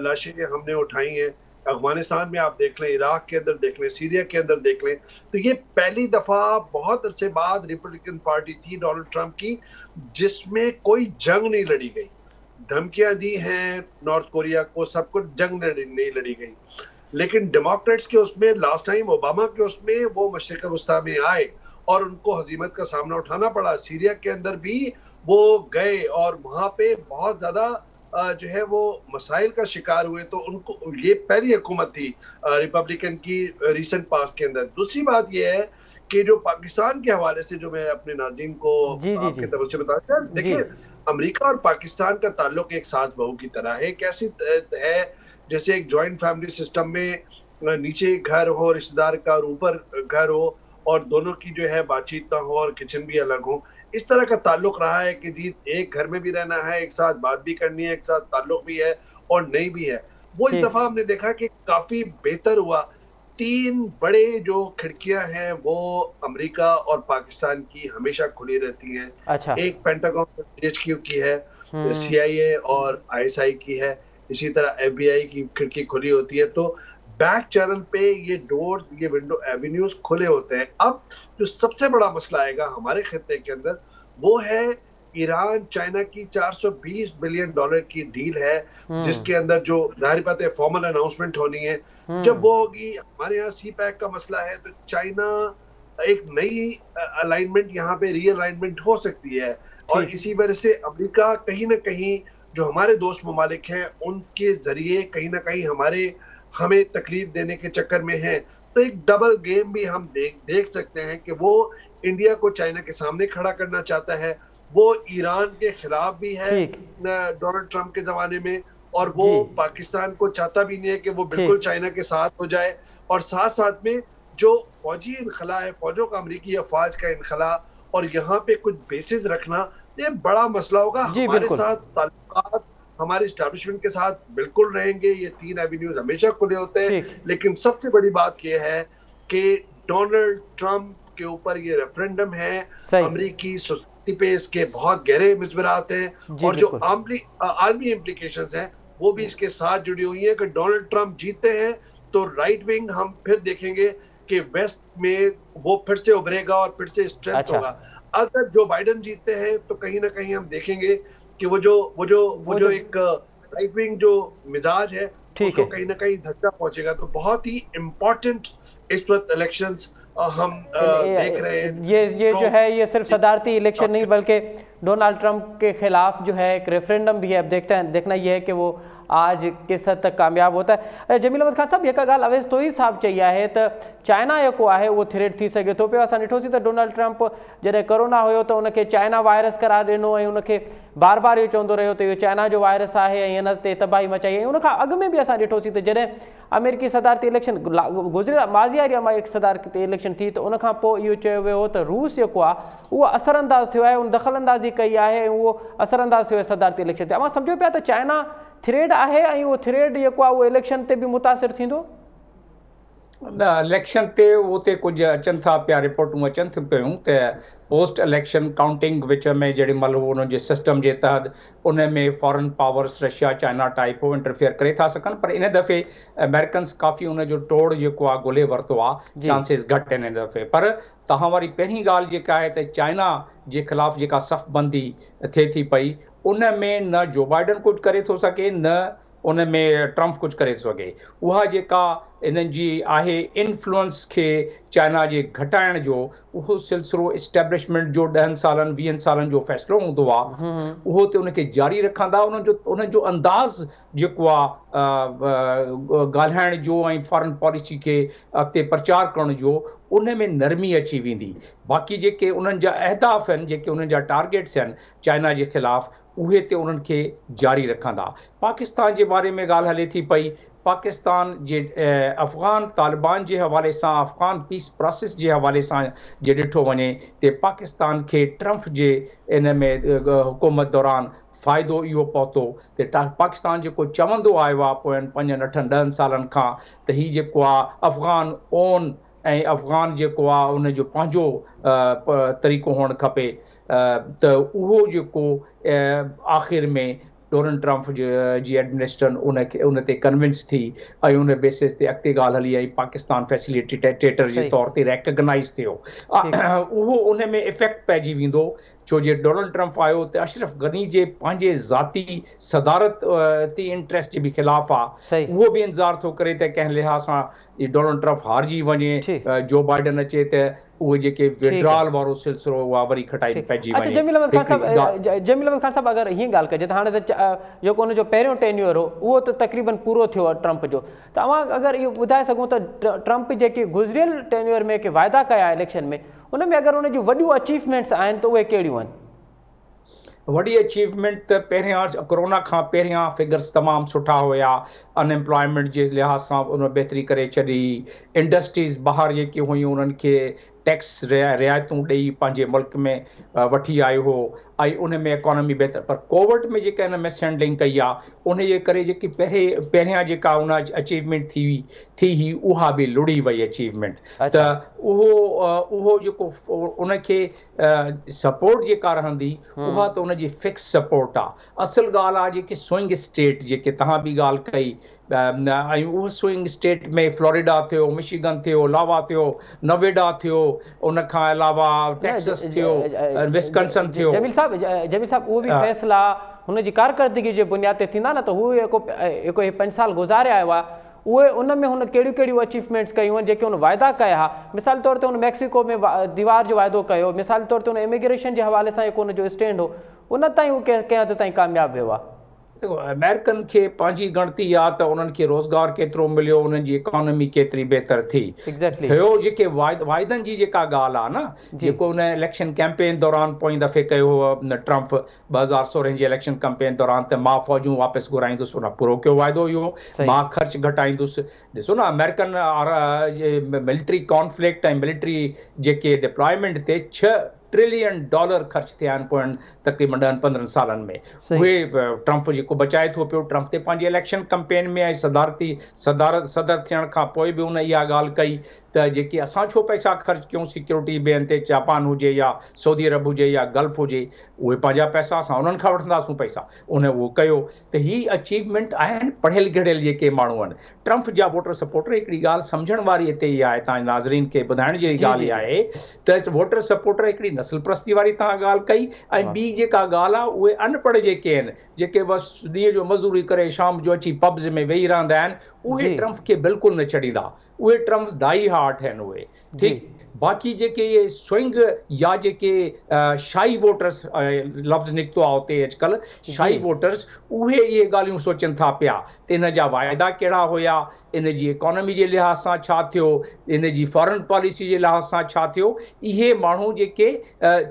लाशें हमने उठाई हैं। अफगानिस्तान में आप देख लें, इराक के अंदर देख लें, सीरिया के अंदर देख लें। तो ये पहली दफा बहुत अरसे बाद रिपब्लिकन पार्टी थी डोनाल्ड ट्रंप की जिसमें कोई जंग नहीं लड़ी गई। धमकियां दी हैं नॉर्थ कोरिया को, सब कुछ, जंग नहीं लड़ी गई। लेकिन डेमोक्रेट्स के उसमें लास्ट टाइम ओबामा के उसमें वो मशरिक वस्ता में आए और उनको हजीमत का सामना उठाना पड़ा। सीरिया के अंदर भी वो गए और वहां पे बहुत ज्यादा जो है वो मसाइल का शिकार हुए। तो उनको ये पहली हुकूमत थी रिपब्लिकन की रिसेंट पास्ट के अंदर। दूसरी बात ये है कि जो पाकिस्तान के हवाले से जो मैं अपने नाज़रीन को आपके तरफ से बताता हूं, देखिए अमेरिका और पाकिस्तान का ताल्लुक एक सास बहू की तरह है। कैसी है, जैसे एक जॉइंट फैमिली सिस्टम में नीचे घर हो रिश्तेदार का और ऊपर घर हो, और दोनों की जो है बातचीत ना हो और किचन भी अलग हो। इस तरह का ताल्लुक रहा है कि जी एक घर में भी रहना है, एक साथ बात भी करनी है, एक साथ ताल्लुक भी है और नहीं भी है। वो इस दफा हमने देखा कि काफी बेहतर हुआ। 3 बड़े जो खिड़कियां हैं वो अमेरिका और पाकिस्तान की हमेशा खुली रहती हैं। अच्छा। एक पेंटागन HQ की है, CIA और ISI की है, इसी तरह FBI की खिड़की खुली होती है। तो बैक चैनल पे ये डोर, ये विंडो एवेन्यूज खुले होते हैं। अब जो सबसे बड़ा मसला आएगा हमारे खित्ते के अंदर वो है ईरान चाइना की $420 बिलियन की डील है, जिसके अंदर जो जाहिर बात है फॉर्मल अनाउंसमेंट होनी है। जब वो होगी, हमारे यहाँ CPEC का मसला है, तो चाइना एक नई अलाइनमेंट यहाँ पे रीअलाइनमेंट हो सकती है। और इसी वजह से अमेरिका कहीं ना कहीं जो हमारे दोस्त ममालिक हैं उनके जरिए कहीं ना कहीं हमें तकलीफ देने के चक्कर में है। तो एक डबल गेम भी हम देख सकते हैं कि वो इंडिया को चाइना के सामने खड़ा करना चाहता है, वो ईरान के खिलाफ भी है डोनाल्ड ट्रंप के जमाने में, और वो पाकिस्तान को चाहता भी नहीं है कि वो बिल्कुल चाइना के साथ हो जाए। और साथ साथ में जो फौजी इनखला है, फौजों का अमेरिकी अफवाज का इनखला और यहाँ पे कुछ बेसिस रखना, ये बड़ा मसला होगा। हमारे साथ ताल्लुकात हमारे एस्टैब्लिशमेंट के साथ बिल्कुल रहेंगे, ये 3 एवेन्यूज हमेशा खुले होते हैं। लेकिन सबसे बड़ी बात यह है कि डोनाल्ड ट्रंप के ऊपर ये रेफरेंडम है, अमेरिकी सोसाइटी पे इसके बहुत गहरे मुजबरात हैं, और जो आलमी इम्प्लीकेशंस हैं वो भी इसके साथ जुड़ी हुई हैं कि डोनाल्ड ट्रंप जीते हैं तो राइट विंग हम फिर देखेंगे कि वेस्ट में वो फिर से उभरेगा और फिर से स्ट्रेंथ होगा। अगर जो बाइडेन जीतते हैं तो कहीं ना कहीं हम देखेंगे कि वो जो एक राइट विंग जो मिजाज है उसको कहीं ना कहीं धक्का पहुंचेगा। तो बहुत ही इम्पोर्टेंट इस वक्त इलेक्शंस हम देख रहे हैं। ये जो है ये सिर्फ सदारती इलेक्शन नहीं बल्कि डोनाल्ड ट्रंप के खिलाफ जो है एक रेफरेंडम भी है। अब देखना ये है कि वो आज किस हद तक कामयाब होता है। जमील अहमद खान साहब, एक ॻाल्हि अवेज़ तोही साहब चई आहे त चाइना जेको आहे उहो थ्रेट थी सघे थो पियो। असां ॾिठोसीं त डोनाल्ड ट्रंप जॾहिं कोरोना हुयो त उनखे चाइना वायरस करार ॾिनो ऐं उनखे बार बार इहो चवंदो रहियो त इहो चाइना जो वायरस आहे ऐं हिन ते तबाही मचाई। ऐं उनखां अॻु में बि असां ॾिठोसीं त जॾहिं अमेरिकी सदारती इलेक्शन गुज़रियल माज़ियारी में एक सदारती इलेक्शन थी त उनखां पोइ इहो चयो वियो हो त रूस जेको आहे उहो असरअंदाज़ थियो आहे, उन दख़लअंदाज़ी कई आहे ऐं उहो असरअंदाज़ थियो आहे सदारती इलेक्शन ते। असां सम्झो पिया त चाइना थ्रेड आहे ऐं उहो थ्रेड जेको आहे उहो इलेक्शन ते बि मुतासिर थींदो। इलेक्शन ते उते कुछ अचनि था पिया रिपोर्टूं अचनि थी पियूं त पोस्ट इलेक्शन काउंटिंग विच में जेॾी महिल उन सिस्टम जे तहत उन में foreign powers Russia China type interfere करे था सघनि, पर इन दफ़े अमेरिकन्स काफ़ी उन जो तोड़ जेको आहे ॻोल्हे वरितो आहे, चांसिस घटि आहिनि इन दफ़े। पर तव्हां वारी पहिरीं ॻाल्हि जेका आहे त चाइना जे ख़िलाफ़ु जेका सफ़बंदी थिए थी पई उन में न जो बाइडन कुझु करे थो सघे न उन में ट्रम्प कुझु करे थो सघे। उहा जेका इन्हनि जी आहे इन्फ्लुएंस खे चाइना जे घटाइण जो उहो सिलसिलो इस्टेब्लिशमेंट जो 10 सालनि 20 सालनि जो फ़ैसिलो हूंदो आहे, उहो त उनखे जारी रखंदा। उन जो अंदाज़ जेको आहे ॻाल्हाइण जो ऐं फॉरेन पॉलिसी खे अॻिते प्रचार करण जो उन में नरमी अची वेंदी। बाक़ी जेके उन्हनि जा अहदाफ़ आहिनि, जेके उन्हनि जा टारगेट्स आहिनि चाइना जे ख़िलाफ़, उहे ते उन्हनि खे जारी रखंदा। पाकिस्तान जे बारे में ॻाल्हि हले थी पई, पाकिस्तान जे अफ़गान तालिबान जे हवाले सां, अफ़गान पीस प्रोसेस जे हवाले सां जे ॾिठो वञे त पाकिस्तान खे ट्रम्प जे इन में हुकूमत दौरान फ़ाइदो इहो पहुतो त पाकिस्तान जेको चवंदो आयो आहे पोयनि 5 8 10 सालनि खां त हीउ जेको आहे अफ़गान ओन ऐं अफ़गान जेको आहे उनजो पंहिंजो तरीक़ो हुअणु खपे, त उहो जेको आख़िर में डोनाल्ड ट्रम्प जी एडमिनिस्ट्रेशन उन ते कन्विंस थी ऐं उन बेसिस ते अॻिते ॻाल्हि हली आई, पाकिस्तान फैसिलिटेटर जे तौर ते रेकग्नाइज़ थियो। उहो उन में इफेक्ट पइजी वेंदो, छो जे डोनाल्ड ट्रम्प आयो त अशरफ गनी जे पंहिंजे ज़ाती सदारत ते इंट्रस्ट जे बि ख़िलाफ़ आहे। उहो बि इंतज़ारु थो करे त कंहिं लिहाज़ सां डोनाल्ड ट्रम्प हारजी वञे, जो बाइडन अचे त उहे जेके विड्रॉल वारो सिलसिलो उहा वरी खटाई पइजी वञे। जमील अहमद ख़ान साहब, अगरि हीअं ॻाल्हि कजे त हाणे त जेको उनजो पहिरियों टेन्योर हो उहो त तक़रीबन पूरो थियो आहे ट्रम्प जो, तव्हां अगरि इहो ॿुधाए सघूं त ट्रम्प जेके गुज़िरियल टेन्योर में के वाइदा कया इलेक्शन में, उन में अगरि उनजूं वॾियूं अचीवमेंट्स आहिनि त उहे कहिड़ियूं आहिनि? वॾी अचीवमेंट त पहिरियां कोरोना खां पहिरियां फिगर्स तमामु सुठा हुया, अनएम्प्लॉयमेंट जे लिहाज़ सां उन बहितरी करे छॾी, इंडस्ट्रीज़ ॿाहिरि जेके हुयूं उन्हनि खे टैक्स रिआयतूं ॾेई पंहिंजे मुल्क में वठी आयो हो ऐं उन में इकॉनमी बहितर। पर कोविड में जेका हिन मिस हैंडलिंग कई आहे उन जे करे जेकी पहिरियां जेका उन अचीवमेंट थी हुई उहा बि लुड़ी वई अचीवमेंट। त उहो जेको उनखे सपोर्ट जेका रहंदी उहा त उनजी फिक्स सपोर्ट आहे। असल ॻाल्हि आहे जेके स्विंग स्टेट जेके तव्हां बि ॻाल्हि कई, ऐं उहो स्विंग स्टेट में फ्लोरिडा थियो, मिशिगन थियो, लावा थियो, नवेडा थियो, उन खां अलावा टेक्सास थियो, विस्कॉन्सिन थियो। जमील साहब उहो बि फ़ैसिला हुन जी कारकर्दगी जे बुनियाद ते थींदा न, त हू हिकु 5 साल गुज़ारे आयो आहे, उहे उन में हुन कहिड़ियूं अचीवमेंट्स कयूं आहिनि जेके हुन वाइदा कया हुआ? मिसाल तौर ते हुन मैक्सिको में दीवार जो वाइदो कयो, मिसाल तौर ते हुन इमिग्रेशन जे हवाले सां जेको हुनजो स्टैंड हो उन ताईं उहो कंहिं हद ताईं कामयाबु वियो आहे। देखो, अमेरिकन खे पंहिंजी गणती आहे त उन्हनि खे रोज़गार केतिरो मिलियो, उन्हनि जी इकोनॉमी केतिरी बहितर थी। थियो जेके वाइदनि जी जेका ॻाल्हि आहे न, जेको उन इलेक्शन कैंपेन दौरान पोइ दफ़े कयो हो ट्रम्प 2016 जे इलेक्शन कैंपेन दौरान, त मां फ़ौजूं वापसि घुराईंदुसि, उन पूरो कयो वाइदो इहो, मां ख़र्च घटाईंदुसि। ॾिसो न, अमेरिकन मिलिट्री कॉन्फ्लिक्ट ऐं मिलिट्री जेके डिप्लॉयमेंट ते $6 ट्रिलियन ख़र्च थिया आहिनि पोयनि तक़रीबन 10-15 सालनि में। उहे ट्रम्प जेको बचाए थो पियो, ट्रम्प ते पंहिंजे इलेक्शन कैंपेन में ऐं सदर थियण खां पोइ बि उन इहा ॻाल्हि कई त जेके असां छो पैसा ख़र्च कयूं सिक्योरिटी ॿियनि ते, जापान हुजे या सऊदी अरब हुजे या गल्फ हुजे, उहे पंहिंजा पैसा असां उन्हनि खां वठंदासीं पैसा, उन उहो कयो। त हीअ अचीवमेंट आहिनि पढ़ियल गढ़ियल जेके माण्हू आहिनि। ट्रम्प जा वोटर सपोर्टर, हिकिड़ी ॻाल्हि सम्झण वारी हिते इहा आहे, तव्हां नाज़रीन खे ॿुधाइण जहिड़ी ॻाल्हि इहा आहे त वोटर सपोर्टर हिकिड़ी नस्ल परस्ती वारी तव्हां ॻाल्हि कई, ऐं ॿी जेका ॻाल्हि आहे उहे अनपढ़ जेके आहिनि, जेके बसि ॾींहं जो मज़दूरी करे शाम जो अची पब्स में वेही रहंदा आहिनि, उहे ट्रम्प खे बिल्कुलु न छॾींदा, उहे ट्रम्प डाई हार्ट आहिनि उहे। ठीकु, बाक़ी जेके इहे स्विंग या जेके शाही वोटर्स लफ़्ज़ निकितो आहे उते अॼुकल्ह, शाही वोटर्स, उहे इहे ॻाल्हियूं सोचनि था पिया त इन जा वाइदा कहिड़ा हुया, इन जी इकोनॉमी जे लिहाज़ सां छा थियो, इन जी फॉरेन पॉलिसी जे लिहाज़ सां छा थियो। इहे माण्हू जेके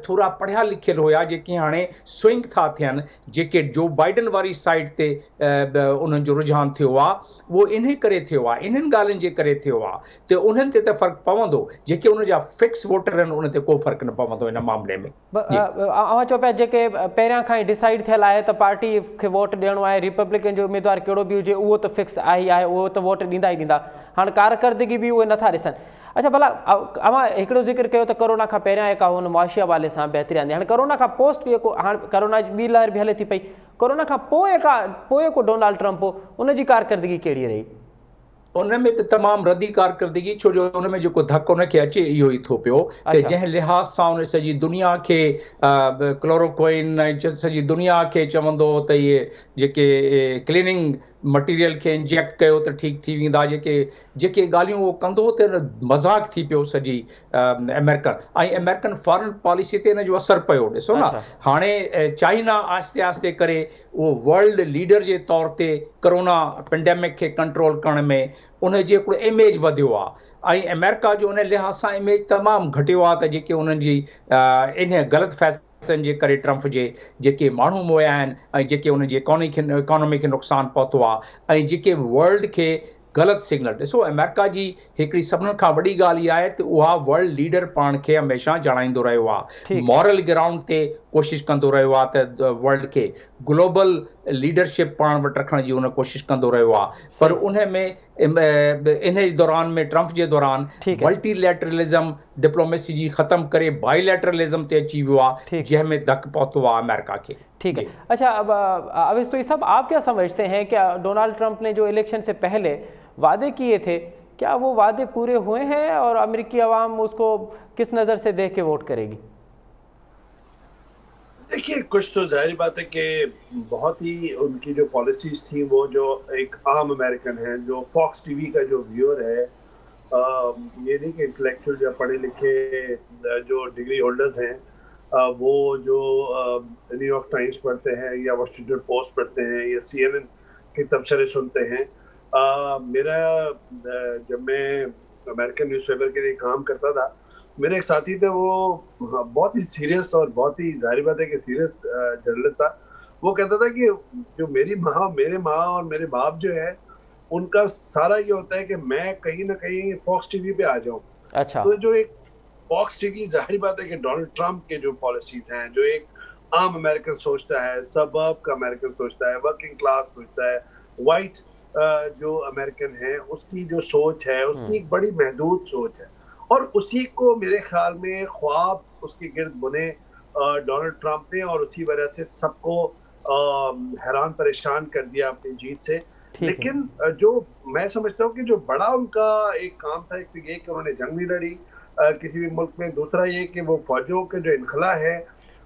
थोरा पढ़िया लिखियल हुया, जेके हाणे स्विंग था थियनि, जेके जो बाइडन वारी साइड ते उन्हनि जो रुझान थियो आहे, उहो इन करे थियो आहे, इन्हनि ॻाल्हियुनि जे करे थियो आहे। त उन्हनि ते त फ़र्क़ु पवंदो, जेके उन जा जा फिक्स वोटर आहिनि उन ते को फ़र्क़ु न पवंदो इन मामले में। अवां चओ पिया जेके पहिरियां खां ई डिसाइड थियल आहे त पार्टी खे वोट ॾियणो आहे, रिपब्लिकन जो उम्मीदवार कहिड़ो बि हुजे उहो त फिक्स आहे ई आहे, उहो त वोट ॾींदा ई ॾींदा, हाणे कारकर्दगी बि उहे नथा ॾिसनि। अच्छा भला अवां हिकिड़ो ज़िक्र कयो त कोरोना खां पहिरियां जेका हुन मुआशिया वाले सां बहितरी आंदी, हाणे कोरोना खां पोस्ट बि हाणे कोरोना जी ॿी लहर बि हले थी पई, कोरोना खां पोइ को डोनाल्ड ट्रंप हो उनजी कारकर्दगी कहिड़ी रही? उनमें त तमामु रदी कारकर्दगी, छो जो उनमें जेको धक उनखे अचे इहो ई थो पियो कि जंहिं लिहाज़ सां उन सॼी दुनिया खे क्लोरोक्विन ऐं सॼी दुनिया खे चवंदो त इहे जेके क्लीनिंग मटीरियल खे इंजेक्ट कयो त ठीकु थी वेंदा, जेके ॻाल्हियूं उहो कंदो त मज़ाक थी पियो सॼी अमेरिकन फॉरेन पॉलिसी ते इन जो असरु पियो। ॾिसो न, हाणे चाइना आहिस्ते आहिस्ते करे उहो वर्ल्ड लीडर जे तौर ते कोरोना पेंडेमिक खे कंट्रोल करण में उन जो हिकिड़ो इमेज वधियो आहे, ऐं अमेरिका जो उन लिहाज़ सां इमेज तमामु घटियो आहे त जेके उन्हनि जी इन ग़लति फ़ैसिलनि जे करे ट्रंप जे जेके माण्हू मोया आहिनि ऐं जेके उन जी इकोनॉमी खे नुक़सानु पहुतो आहे ऐं जेके वर्ल्ड खे ग़लति सिग्नल। ॾिसो, अमेरिका जी हिकिड़ी सभिनी खां वॾी ॻाल्हि इहा आहे त उहा वर्ल्ड लीडर पाण खे हमेशह ॼाणाईंदो रहियो आहे, मॉरल ग्राउंड ते कोशिशि कंदो रहियो आहे त वर्ल्ड खे ग्लोबल लीडरशिप पाण वटि रखण जी उन कोशिशि कंदो रहियो आहे। पर उन में इन दौरान में ट्रंप जे दौरान मल्टीलैटरलिज़म डिप्लोमेसी जी ख़त्म करे बाइलैटरलिज़म ते अची वियो आहे, जंहिंमें धक पहुतो आहे अमेरिका खे। ठीक है। अच्छा, अब अवेश तो ये सब आप क्या समझते हैं कि डोनाल्ड ट्रंप ने जो इलेक्शन से पहले वादे किए थे, क्या वो वादे पूरे हुए हैं और अमेरिकी अवाम उसको किस नज़र से देख के वोट करेगी? देखिए, कुछ तो जाहिर बात है कि बहुत ही उनकी जो पॉलिसीज थी वो जो एक आम अमेरिकन है, जो फॉक्स टीवी का जो व्यूअर है, ये नहीं कि इंटेलेक्चुअल या पढ़े लिखे जो डिग्री होल्डर्स हैं वो जो न्यूयॉर्क टाइम्स पढ़ते हैं या वाशिंगटन पोस्ट पढ़ते हैं या CNN के तबसरे सुनते हैं। मेरा जब मैं अमेरिकन न्यूज़पेपर के लिए काम करता था, मेरे एक साथी थे, वो बहुत ही सीरियस और बहुत ही जाहिर बात है कि सीरियस जर्नलिस्ट था। वो कहता था कि जो मेरी माँ, मेरे माँ और मेरे बाप जो है, उनका सारा ये होता है कि मैं कहीं ना कहीं फॉक्स टीवी पे आ जाऊँ। अच्छा। तो जो एक फॉक्स टीवी, जाहिर बात है कि डोनाल्ड ट्रंप के जो पॉलिसीज हैं, जो एक आम अमेरिकन सोचता है, सबअर्ब का अमेरिकन सोचता है, वर्किंग क्लास सोचता है, वाइट जो अमेरिकन है उसकी जो सोच है, उसकी एक बड़ी महदूद सोच है, और उसी को मेरे ख्याल में ख्वाब उसके गिर्द बुने डोनाल्ड ट्रंप ने, और उसी वजह से सबको हैरान परेशान कर दिया अपनी जीत से। लेकिन जो मैं समझता हूँ कि जो बड़ा उनका एक काम था, एक तो ये कि उन्होंने जंग नहीं लड़ी किसी भी मुल्क में, दूसरा ये कि वो फौजों के जो इनखला है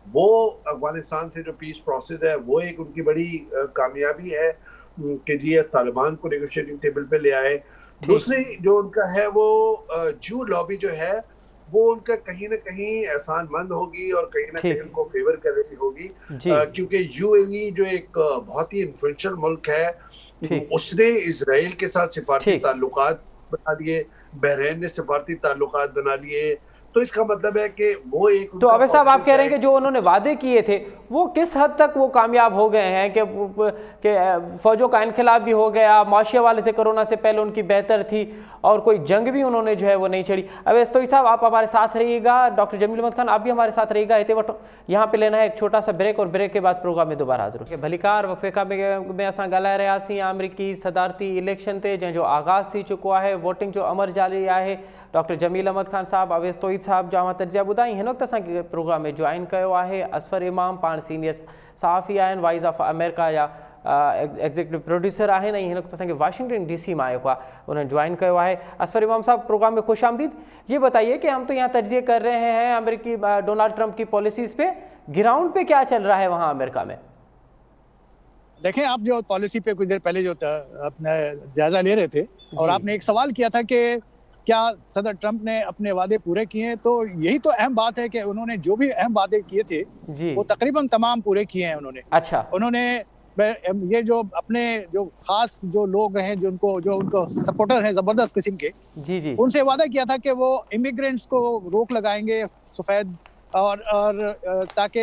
वो अफगानिस्तान से जो पीस प्रोसेस है वो एक उनकी बड़ी कामयाबी है कि जी तालिबान को नेगोशिएटिंग टेबल पे ले आए। दूसरी जो उनका है वो जू लॉबी जो है वो उनका कहीं ना कहीं एहसानमंद होगी और कहीं ना कहीं उनको फेवर कर रही होगी, क्योंकि UAE जो एक बहुत ही इन्फ्लुएंशियल मुल्क है, उसने इजराइल के साथ सिफारती ताल्लुकात बना लिए, बहरीन ने सिफारती ताल्लुकात बना लिए, तो इसका मतलब है कि वो एक। तो अवैध साहब, आप कह रहे हैं कि जो उन्होंने वादे किए थे वो किस हद तक वो कामयाब हो गए हैं कि फौजों का इनखिलाफ भी हो गया, मुआशिया वाले से कोरोना से पहले उनकी बेहतर थी और कोई जंग भी उन्होंने जो है वो नहीं छेड़ी। अवैध साहब, आप हमारे साथ रहिएगा, डॉक्टर जमील अहमद खान आप भी हमारे साथ रहिएगा। इतने वटो यहाँ पे लेना है एक छोटा सा ब्रेक और ब्रेक के बाद प्रोग्राम में दोबारा हाजिर हो। भलीकार वफ़ेका में असां ॻाल्हाए रहियासीं अमरीकी सदारती इलेक्शन ते, जंहिंजो आगाज़ थी चुको आहे, वोटिंग जो अमर जारी आहे। डॉक्टर जमील अहमद खान साहब, अवेश तोहीद साहब जा तजिया ॿुधाई। हिन वक़्तु असांखे प्रोग्राम में जॉइन कयो आहे असफर इमाम, पाण सीनियर सहाफ़ी आहिनि, वॉइस ऑफ अमेरिका जा एग्जीक्यूटिव प्रोड्यूसर आहिनि, ऐं हिन वक़्तु असांखे वाशिंगटन DC में आयो आहे, उन्होंने ज्वाइन कयो आहे। असफर इमाम साहब, प्रोग्राम में खुश आमदीद। ये बताइए कि हम तो यहाँ तजिए कर रहे हैं अमेरिकी डोनाल्ड ट्रंप की पॉलिसीज़ पे, ग्राउंड पे क्या चल रहा है वहाँ अमेरिका में? देखें, आप जो पॉलिसी पे कुछ देर पहले जो अपना जायजा ले रहे थे और आपने एक सवाल किया था कि क्या सदर ट्रंप ने अपने वादे पूरे किए हैं, तो यही तो अहम बात है कि उन्होंने जो भी अहम वादे किए थे वो तकरीबन तमाम पूरे किए हैं उन्होंने। अच्छा। उन्होंने ये जो अपने जो खास जो लोग हैं जो उनको सपोर्टर हैं जबरदस्त किस्म के, जी उनसे वादा किया था कि वो इमिग्रेंट्स को रोक लगाएंगे सफेद, और ताकि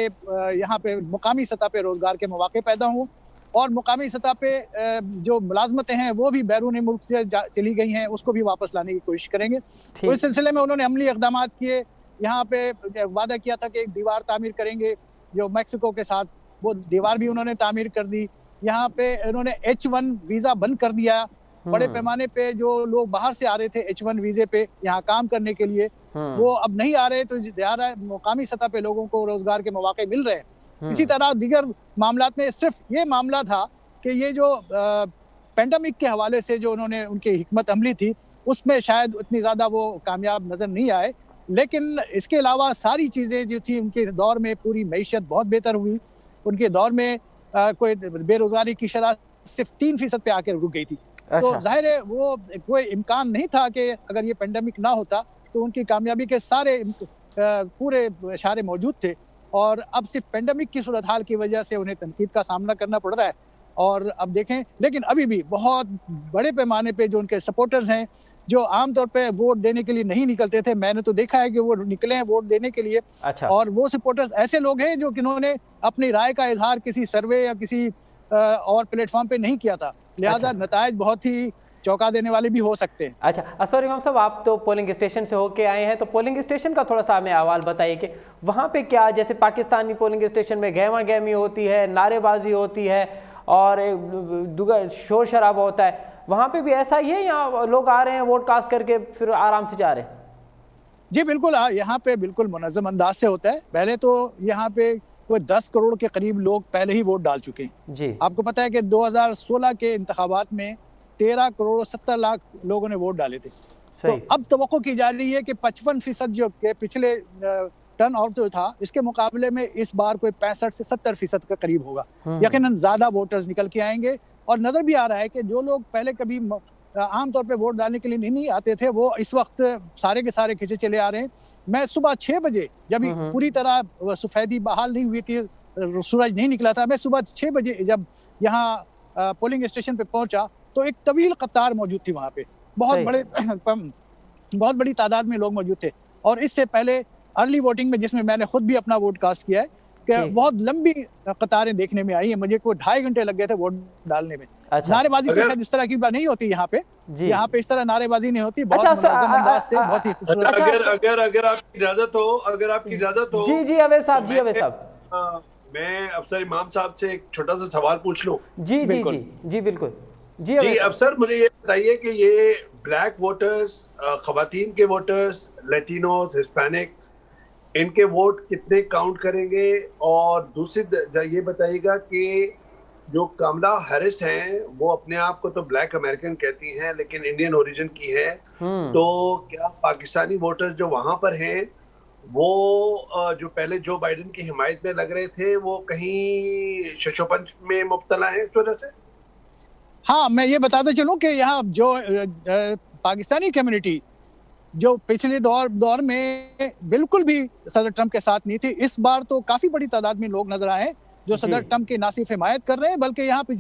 यहाँ पे मुकामी सतह पे रोजगार के मौके पैदा हों, और मुकामी सतह पे जो मुलाजमतें हैं वो भी बैरून मुल्क से चली गई हैं, उसको भी वापस लाने की कोशिश करेंगे। तो इस सिलसिले में उन्होंने अमली इक़दाम किए। यहाँ पे वादा किया था कि एक दीवार तामीर करेंगे जो मैक्सिको के साथ, वो दीवार भी उन्होंने तामीर कर दी। यहाँ पे उन्होंने H1 वीज़ा बंद कर दिया। बड़े पैमाने पे जो लोग बाहर से आ रहे थे H1 वीज़े पे यहाँ काम करने के लिए, वो अब नहीं आ रहे, तो ज़्यादा मुकामी सतह पे लोगों को रोजगार के मौके मिल रहे हैं। इसी तरह दीगर मामलात में सिर्फ ये मामला था कि ये जो पेंडेमिक के हवाले से जो उन्होंने उनकी हिकमत अमली थी, उसमें शायद उतनी ज़्यादा वो कामयाब नज़र नहीं आए। लेकिन इसके अलावा सारी चीज़ें जो थी उनके दौर में, पूरी मईशत बहुत बेहतर हुई। उनके दौर में कोई बेरोजगारी की शरह सिर्फ 3% पे आकर रुक गई थी। तो जाहिर है वो कोई इम्कान नहीं था कि अगर ये पेंडेमिक ना होता तो उनकी कामयाबी के सारे पूरे इशारे मौजूद थे। और अब सिर्फ पेंडेमिक की सूरत हाल की वजह से उन्हें तनकीद का सामना करना पड़ रहा है। और अब देखें, लेकिन अभी भी बहुत बड़े पैमाने पे जो उनके सपोर्टर्स हैं, जो आमतौर पे वोट देने के लिए नहीं निकलते थे, मैंने तो देखा है कि वो निकले हैं वोट देने के लिए। और वो सपोर्टर्स ऐसे लोग हैं जो जिन्होंने अपनी राय का इजहार किसी सर्वे या किसी और प्लेटफॉर्म पे नहीं किया था, लिहाजा नतायज बहुत ही चौंका देने वाले भी हो सकते हैं। अच्छा, असवर इमाम साहब, आप तो पोलिंग स्टेशन से होके आए हैं, तो पोलिंग स्टेशन का थोड़ा सा हमें अहवाल बताइए कि वहाँ पे क्या, जैसे पाकिस्तानी पोलिंग स्टेशन में गहमा गहमी होती है, नारेबाजी होती है और शोर शराबा होता है, वहाँ पे भी ऐसा ही है या लोग आ रहे हैं वोट कास्ट करके फिर आराम से जा रहे हैं? जी बिल्कुल, यहाँ पे बिल्कुल मुनज़्ज़म अंदाज से होता है। पहले तो यहाँ पे कोई 10 करोड़ के करीब लोग पहले ही वोट डाल चुके हैं जी। आपको पता है कि 2016 के इंतखाबात में 13 करोड़ 70 लाख लोगों ने वोट डाले थे। तो अब तवक्को की जा रही है कि 55% जो के पिछले टर्न आउट जो था, इसके मुकाबले में इस बार कोई 65 से 70% के करीब होगा। यकीनन ज्यादा वोटर्स निकल के आएंगे। और नजर भी आ रहा है कि जो लोग पहले कभी आमतौर पे वोट डालने के लिए नहीं आते थे, वो इस वक्त सारे के सारे खिंचे चले आ रहे हैं। मैं सुबह 6 बजे, जब पूरी तरह सफेदी बहाल नहीं हुई थी, सूरज नहीं निकला था, मैं सुबह 6 बजे जब यहाँ पोलिंग स्टेशन पे पहुंचा तो एक तवील कतार मौजूद थी वहाँ पे। बहुत बड़ी तादाद में लोग मौजूद थे। और इससे पहले अर्ली वोटिंग में, जिसमें मैंने खुद भी अपना वोट कास्ट किया है, कि बहुत लंबी कतारें देखने में आई है। मुझे कोई 2.5 घंटे लग गए थे वोट डालने में। नारेबाजी तो शायद इस तरह की बात नहीं होती यहाँ पे। यहाँ पे इस तरह नारेबाजी नहीं होती। बहुत मुनज़्ज़म अंदाज से, बहुत ही खूबसूरत। अगर आपकी इजाजत हो जी अवैध साहब, मैं अफसर इमाम साहब से एक छोटा सा सवाल पूछ लूं। जी बिल्कुल जी अफसर, मुझे ये बताइए कि ये ब्लैक वोटर्स, खवातीन के वोटर्स, लैटिनोस, हिस्पैनिक, इनके वोट कितने काउंट करेंगे? और दूसरी ये बताइएगा कि जो कमला हैरिस हैं, वो अपने आप को तो ब्लैक अमेरिकन कहती हैं लेकिन इंडियन ओरिजिन की है, तो क्या पाकिस्तानी वोटर्स जो वहां पर हैं वो जो पहले जो बाइडेन की हिमायत में लग रहे थे, वो कहीं शशोपंच में मुब्तला है इस वजह से? हाँ, मैं ये बताते चलूं कि यहाँ जो पाकिस्तानी कम्युनिटी जो पिछले दौर में बिल्कुल भी सदर ट्रंप के साथ नहीं थी, इस बार तो काफी बड़ी तादाद में लोग नजर आए जो सदर ट्रंप की ना सिर्फ हिमायत कर रहे हैं, बल्कि यहाँ पे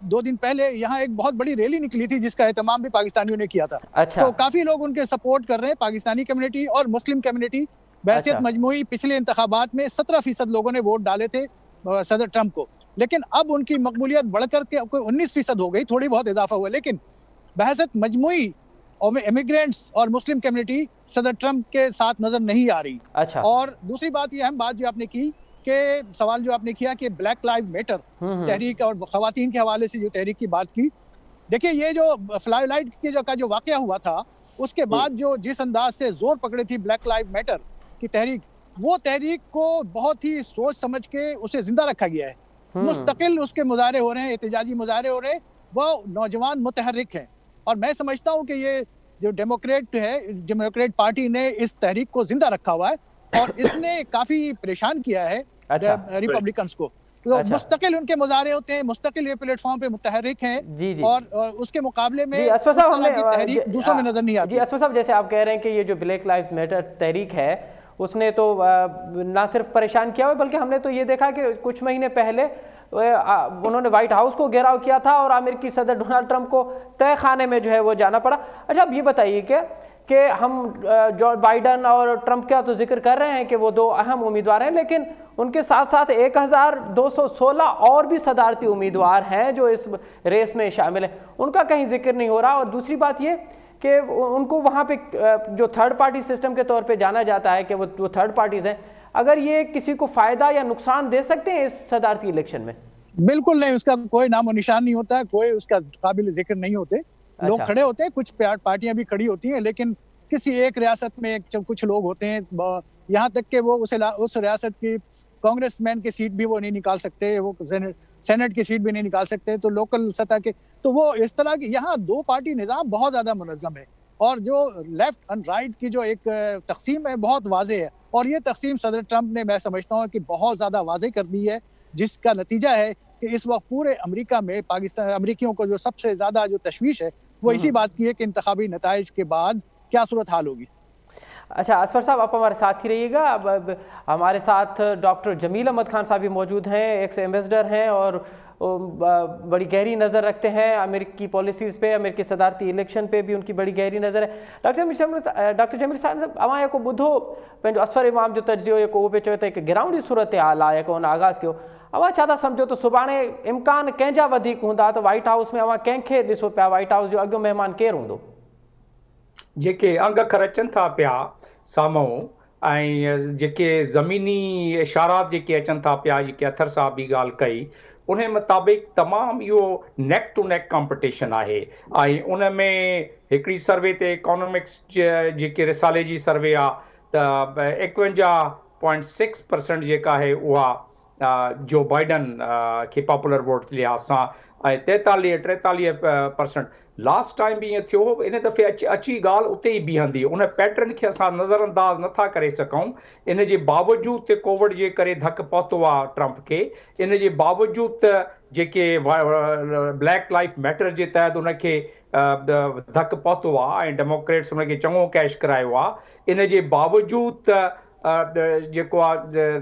2 दिन पहले यहाँ एक बहुत बड़ी रैली निकली थी जिसका एहतमाम भी पाकिस्तानियों ने किया था। तो काफी लोग उनके सपोर्ट कर रहे हैं, पाकिस्तानी कम्युनिटी और मुस्लिम कम्युनिटी। बहसियत मजमूई पिछले इंतखाबात में 17% लोगों ने वोट डाले थे सदर ट्रंप को, लेकिन अब उनकी मकबूलियत बढ़कर के कोई 19% हो गई, थोड़ी बहुत इजाफा हुआ। लेकिन बहसियत मजमूई और इमिग्रेंट्स और मुस्लिम कम्युनिटी सदर ट्रंप के साथ नजर नहीं आ रही। और दूसरी बात, ये अहम बात जो आपने की कि सवाल जो आपने किया कि ब्लैक लाइव मैटर तहरीक और खवातीन के हवाले से जो तहरीक की बात की, देखिए ये जो फ्लाई लाइट का जो वाकया हुआ था, उसके बाद जो जिस अंदाज से जोर पकड़ी थी ब्लैक लाइव मैटर की तहरीक, वो तहरीक को बहुत ही सोच समझ के उसे जिंदा रखा गया है। मुस्तकिल उसके मुजाहरे हो रहे हैं, एहतजाजी मुजाहरे हो रहे हैं, वो नौजवान मुतहर्रिक हैं। और मैं समझता हूँ कि ये जो डेमोक्रेट पार्टी ने इस तहरीक को जिंदा रखा हुआ है और इसने काफी परेशान किया है रिपब्लिकन्स को। तो मुस्तकिल उनके मुजाहरे होते हैं, मुस्तकिल ये प्लेटफॉर्म पे मुतहर्रिक हैं और उसके मुकाबले में तहरीक दूसरों में नजर नहीं आती। असफर साहब, जैसे आप कह रहे हैं कि ये जो ब्लैक लाइव्स मैटर तहरीक है, उसने तो ना सिर्फ परेशान किया हुआ, बल्कि हमने तो ये देखा कि कुछ महीने पहले उन्होंने व्हाइट हाउस को घेराव किया था और अमेरिकी सदर डोनाल्ड ट्रंप को तय खाने में जो है वो जाना पड़ा। अच्छा, अब ये बताइए कि हम जो बाइडन और ट्रंप का तो जिक्र कर रहे हैं कि वो 2 अहम उम्मीदवार हैं, लेकिन उनके साथ साथ 1216 और भी सदारती उम्मीदवार हैं जो इस रेस में शामिल हैं, उनका कहीं जिक्र नहीं हो रहा। और दूसरी बात ये कि उनको वहाँ पे जो थर्ड पार्टी सिस्टम के तौर पे जाना जाता है कि वो थर्ड पार्टीज हैं, अगर ये किसी को फायदा या नुकसान दे सकते हैं इस सदारती इलेक्शन में? बिल्कुल नहीं, उसका कोई नामो निशान नहीं होता है, कोई उसका काबिल जिक्र नहीं होते। लोग खड़े होते हैं, कुछ पार्टियां भी खड़ी होती हैं, लेकिन किसी एक रियासत में कुछ लोग होते हैं, यहाँ तक कि वो उस रियासत की कांग्रेसमैन की सीट भी वो नहीं निकाल सकते, वो सेनेट की सीट भी नहीं निकाल सकते, तो लोकल सतह के, तो वो इस तरह की यहाँ दो पार्टी निज़ाम बहुत ज़्यादा मुनज़्ज़म है। और जो लेफ्ट एंड राइट की जो एक तकसीम है बहुत वाजे है, और ये तकसीम सदर ट्रंप ने, मैं समझता हूँ कि बहुत ज़्यादा वाजे कर दी है, जिसका नतीजा है कि इस वक्त पूरे अमेरिका में पाकिस्तान अमेरिकियों को जो सबसे ज़्यादा जो तशवीश है वो इसी बात की है कि इंतखाबी नताइज के बाद क्या सूरत हाल होगी। अच्छा असफर साहब, आप हमारे साथ ही रहिएगा। अब हमारे साथ डॉक्टर जमील अहमद खान साहब भी मौजूद हैं, एक्स एम्बेसडर हैं और बड़ी गहरी नज़र रखते हैं अमेरिकी पॉलिसीज़ पे, अमेरिकी सदारती इलेक्शन पे भी उनकी बड़ी गहरी नज़र है। डॉक्टर जमील साहब, अवां को ॿुधो पंहिंजो असफर इमाम जो तर्जियो जेको उहो पियो चए त ग्राउंड जी सूरत हाल आहे, जेको हुन आगाज़ कयो, अवां छा था सम्झो त सुभाणे इम्कान कंहिंजा वधीक हूंदा त वाइट हाउस में अवां कंहिंखे ॾिसो पिया, वाइट हाउस जो अॻियो महिमान केरु हूंदो? जेके अंग अखर अचनि था पिया साम्हूं ऐं जेके ज़मीनी इशारात जेके अचनि था पिया, जेके अथर साहब बि ॻाल्हि कई, उन मुताबिक़ तमामु इहो नेक टू नेक कॉम्पिटिशन आहे। ऐं उन में हिकिड़ी सर्वे ते इकोनॉमिक्स जेके रिसाले जी सर्वे आहे त 51.6% जेका आहे उहा जो बाइडन के पॉपुलर वोट के लिहाज सां, 43-43% लास्ट टाइम भी ईअं थियो। इन दफ़े अची ॻाल्हि उते ई बीहंदी, उन पैटर्न खे असां नज़रअंदाज़ नथा करे सघूं। इन जे बावजूदि ते कोविड जे करे धकु पहुतो आहे ट्रंप खे, इन जे बावजूदि त जेके ब्लैक लाइफ मैटर जे तहत उनखे धकु पहुतो आहे ऐं डेमोक्रेट्स उनखे चङो कैश करायो आहे, इन जे बावजूदि त जेको आहे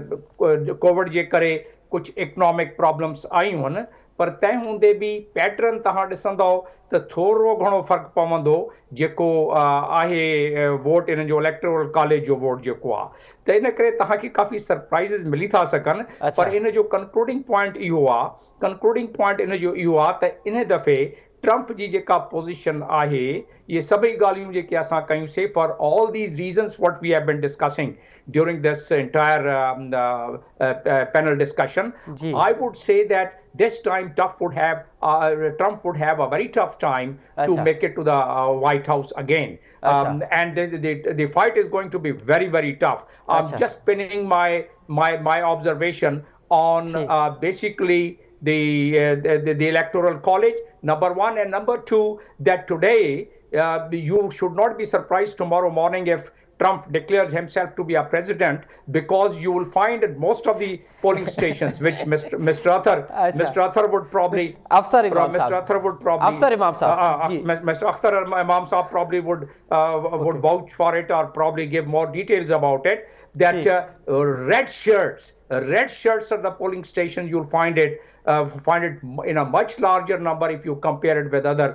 कोविड जे करे कुछ इकोनॉमिक प्रॉब्लम्स आयूं आहिनि, पर तंहिं हूंदे बि पैटर्न तव्हां ॾिसंदो त थोरो घणो फ़र्क़ु पवंदो जेको आहे वोट, इन्हनि जो इलेक्टोरल कॉलेज जो वोट जेको आहे, त इन करे तव्हांखे काफ़ी सरप्राइज़िस मिली था सघनि। पर इन जो कंक्लूडिंग पॉइंट इहो आहे, कंक्लूडिंग पॉइंट इन जो इहो आहे त इन दफ़े ट्रंप जी जेका पोज़ीशन आहे, ये सभई ॻाल्हियूं जेके असां कयूंसीं, for all these reasons what we have been discussing during this entire panel discussion, I would say that this time Trump would have a very tough time to make it to the White House again, and the fight is going to be very, very tough. I'm just pinning my observation on basically the electoral college, number one, and number two, that today you should not be surprised tomorrow morning if Trump declares himself to be a president, because you will find at most of the polling stations, which Mr. Athar would probably, Mr. Akhtar Imam Saab probably would vouch for it or probably give more details about it, that red shirts at the polling station, you'll find it in a much larger number if you compare it with other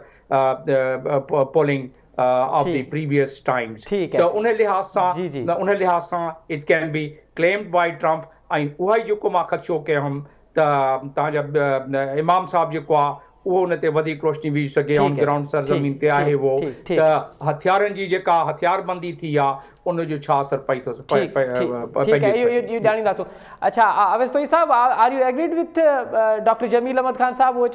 polling of the previous times. So उन लिहाज सां it can be claimed by Trump, ऐं उहा जेको मां ख़दशो कयो हम त तव्हांजा इमाम साहब जेको आहे उहो उन ते वधीक रोशनी विझी सघे, ऑन ग्राउंड सरज़मीन ते आहे वो, त हथियारनि जी जेका हथियारबंदी थी आहे उन जो छा असर पई थो ॼाणींदासीं। अच्छा अवेस्तोई साहब, are you agreed with doctor Jamil Ahmed Khan साहब? वो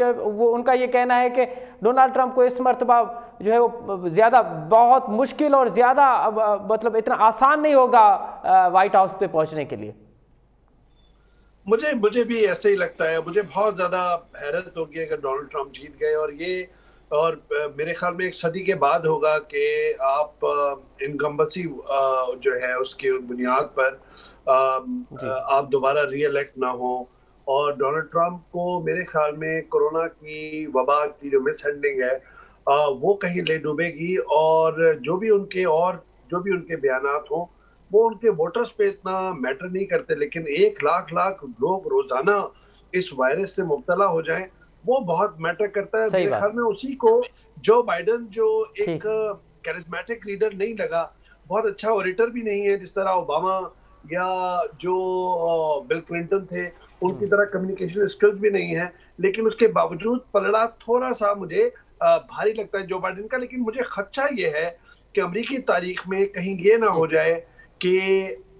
उनका ये कहना है कि डोनाल्ड ट्रंप को इस मरतबा जो है वो ज़्यादा बहुत मुश्किल और ज़्यादा मतलब इतना आसान नहीं होगा वाइट हाउस पे पहुंचने के लिए। मुझे भी ऐसे ही लगता है। मुझे बहुत ज़्यादा हैरत होगी अगर डोनाल्ड ट्रंप जीत गए, और मेरे ख्याल में एक सदी के बाद होगा कि आप इनकम्बेंसी जो है उसकी बुनियाद पर आप दोबारा री इलेक्ट ना हो। और डोनाल्ड ट्रंप को मेरे ख्याल में कोरोना की वबा की जो मिस हैंडलिंग है वो कहीं ले डूबेगी, और जो भी उनके बयानात हों वो उनके वोटर्स पे इतना मैटर नहीं करते, लेकिन 1 लाख लोग रोजाना इस वायरस से मुब्तला हो जाएं वो बहुत मैटर करता है। मेरे ख्याल में उसी को जो बाइडन जो एक कैरिस्मेटिक लीडर नहीं लगा, बहुत अच्छा ओरेटर भी नहीं है जिस तरह ओबामा या जो बिल क्लिंटन थे उनकी तरह कम्युनिकेशन स्किल्स भी नहीं है, लेकिन उसके बावजूद पलड़ा थोड़ा सा मुझे भारी लगता है जो बाइडेन का। लेकिन मुझे खदशा ये है कि अमरीकी तारीख में कहीं ये ना हो जाए कि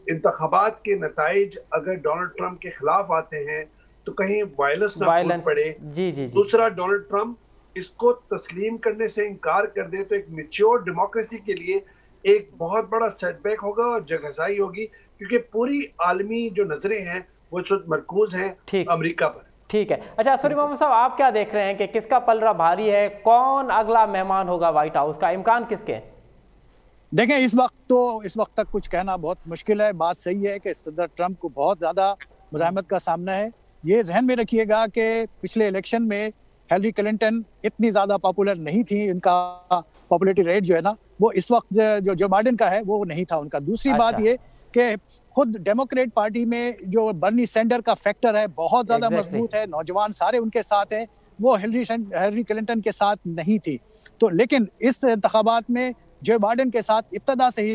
इंतखाबात के नताइज अगर डोनाल्ड ट्रंप के खिलाफ आते हैं तो कहीं वायलेंस ना फूट पड़े। जी। दूसरा, डोनाल्ड ट्रंप इसको तस्लीम करने से इनकार कर दे तो एक मैच्योर डेमोक्रेसी के लिए एक बहुत बड़ा सेटबैक होगा और जगहसाई होगी, क्योंकि पूरी आलमी जो नजरें हैं वो इस वक्त मरकूज हैं अमेरिका पर। ठीक है। अच्छा असफर मोहम्मद साहब, आप क्या देख रहे हैं कि किसका पलड़ा भारी है? कौन अगला मेहमान होगा व्हाइट हाउस का? इम्कान किसके? देखें, इस वक्त तक कुछ कहना बहुत मुश्किल है। बात सही है कि सदर ट्रंप को बहुत ज़्यादा मुज़ाहमत का सामना है। ये जहन में रखिएगा कि पिछले इलेक्शन में हिलरी क्लिंटन इतनी ज़्यादा पॉपुलर नहीं थी। उनका पॉपुलरिटी रेट जो है ना, वो इस वक्त जो बाइडेन का है वो नहीं था उनका। दूसरी बात ये कि खुद डेमोक्रेट पार्टी में जो बर्नी सैंडर का फैक्टर है बहुत ज़्यादा मजबूत है, नौजवान सारे उनके साथ हैं, वो हिलरी क्लिंटन के साथ नहीं थी। तो लेकिन इस इंतखाबात में जो बाइडेन के साथ इब्तदा से ही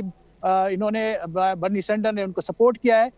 इन्होंने बर्नी सैंडर ने उनको सपोर्ट किया है।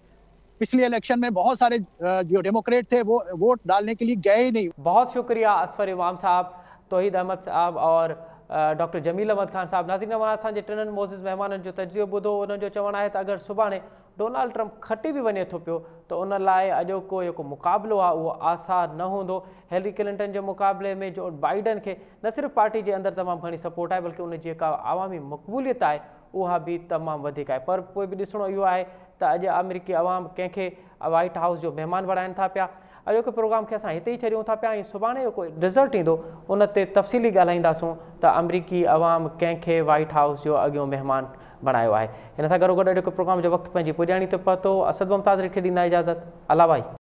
पिछले इलेक्शन में बहुत सारे जो डेमोक्रेट थे वो वोट डालने के लिए गए ही नहीं। बहुत शुक्रिया असफर इमाम साहब, तौहीद अहमद साहब और डॉक्टर जमील अहमद खान साहब। नाज़रीन, असांजे टिननि मोज़िज़ महिमाननि जो तजियो ॿुधो। उन्हनि जो चवणु आहे त अगरि सुभाणे डोनाल्ड ट्रंप खटी बि वञे थो पियो त उन लाइ अॼोको जेको मुक़ाबिलो आहे उहो आसान न हूंदो। हिलरी क्लिंटन जे मुक़ाबले में जो बाइडेन खे न सिर्फ़ु पार्टी जे अंदरि तमामु घणी सपोर्ट आहे, बल्कि उन जी जेका आवामी मक़बूलियत आहे उहा बि तमामु वधीक आहे। पर पोइ बि ॾिसणो इहो आहे त अॼु अमेरिकी अवाम कंहिंखे व्हाइट हाउस जो महिमान बणाइनि था पिया। अॼोके प्रोग्राम खे असां हिते ई छॾियूं था पिया ऐं सुभाणे जो कोई रिज़ल्ट ईंदो उन ते तफ़सीली ॻाल्हाईंदासूं त अमरीकी अवाम कंहिंखे व्हाइट हाउस जो अॻियों महिमान बणायो आहे। हिन सां गॾोगॾु अॼोके प्रोग्राम जो वक़्तु पंहिंजी पुॼाणी ते पहुतो। असद मुमताज़ खे ॾींदा इजाज़त। अला भाई।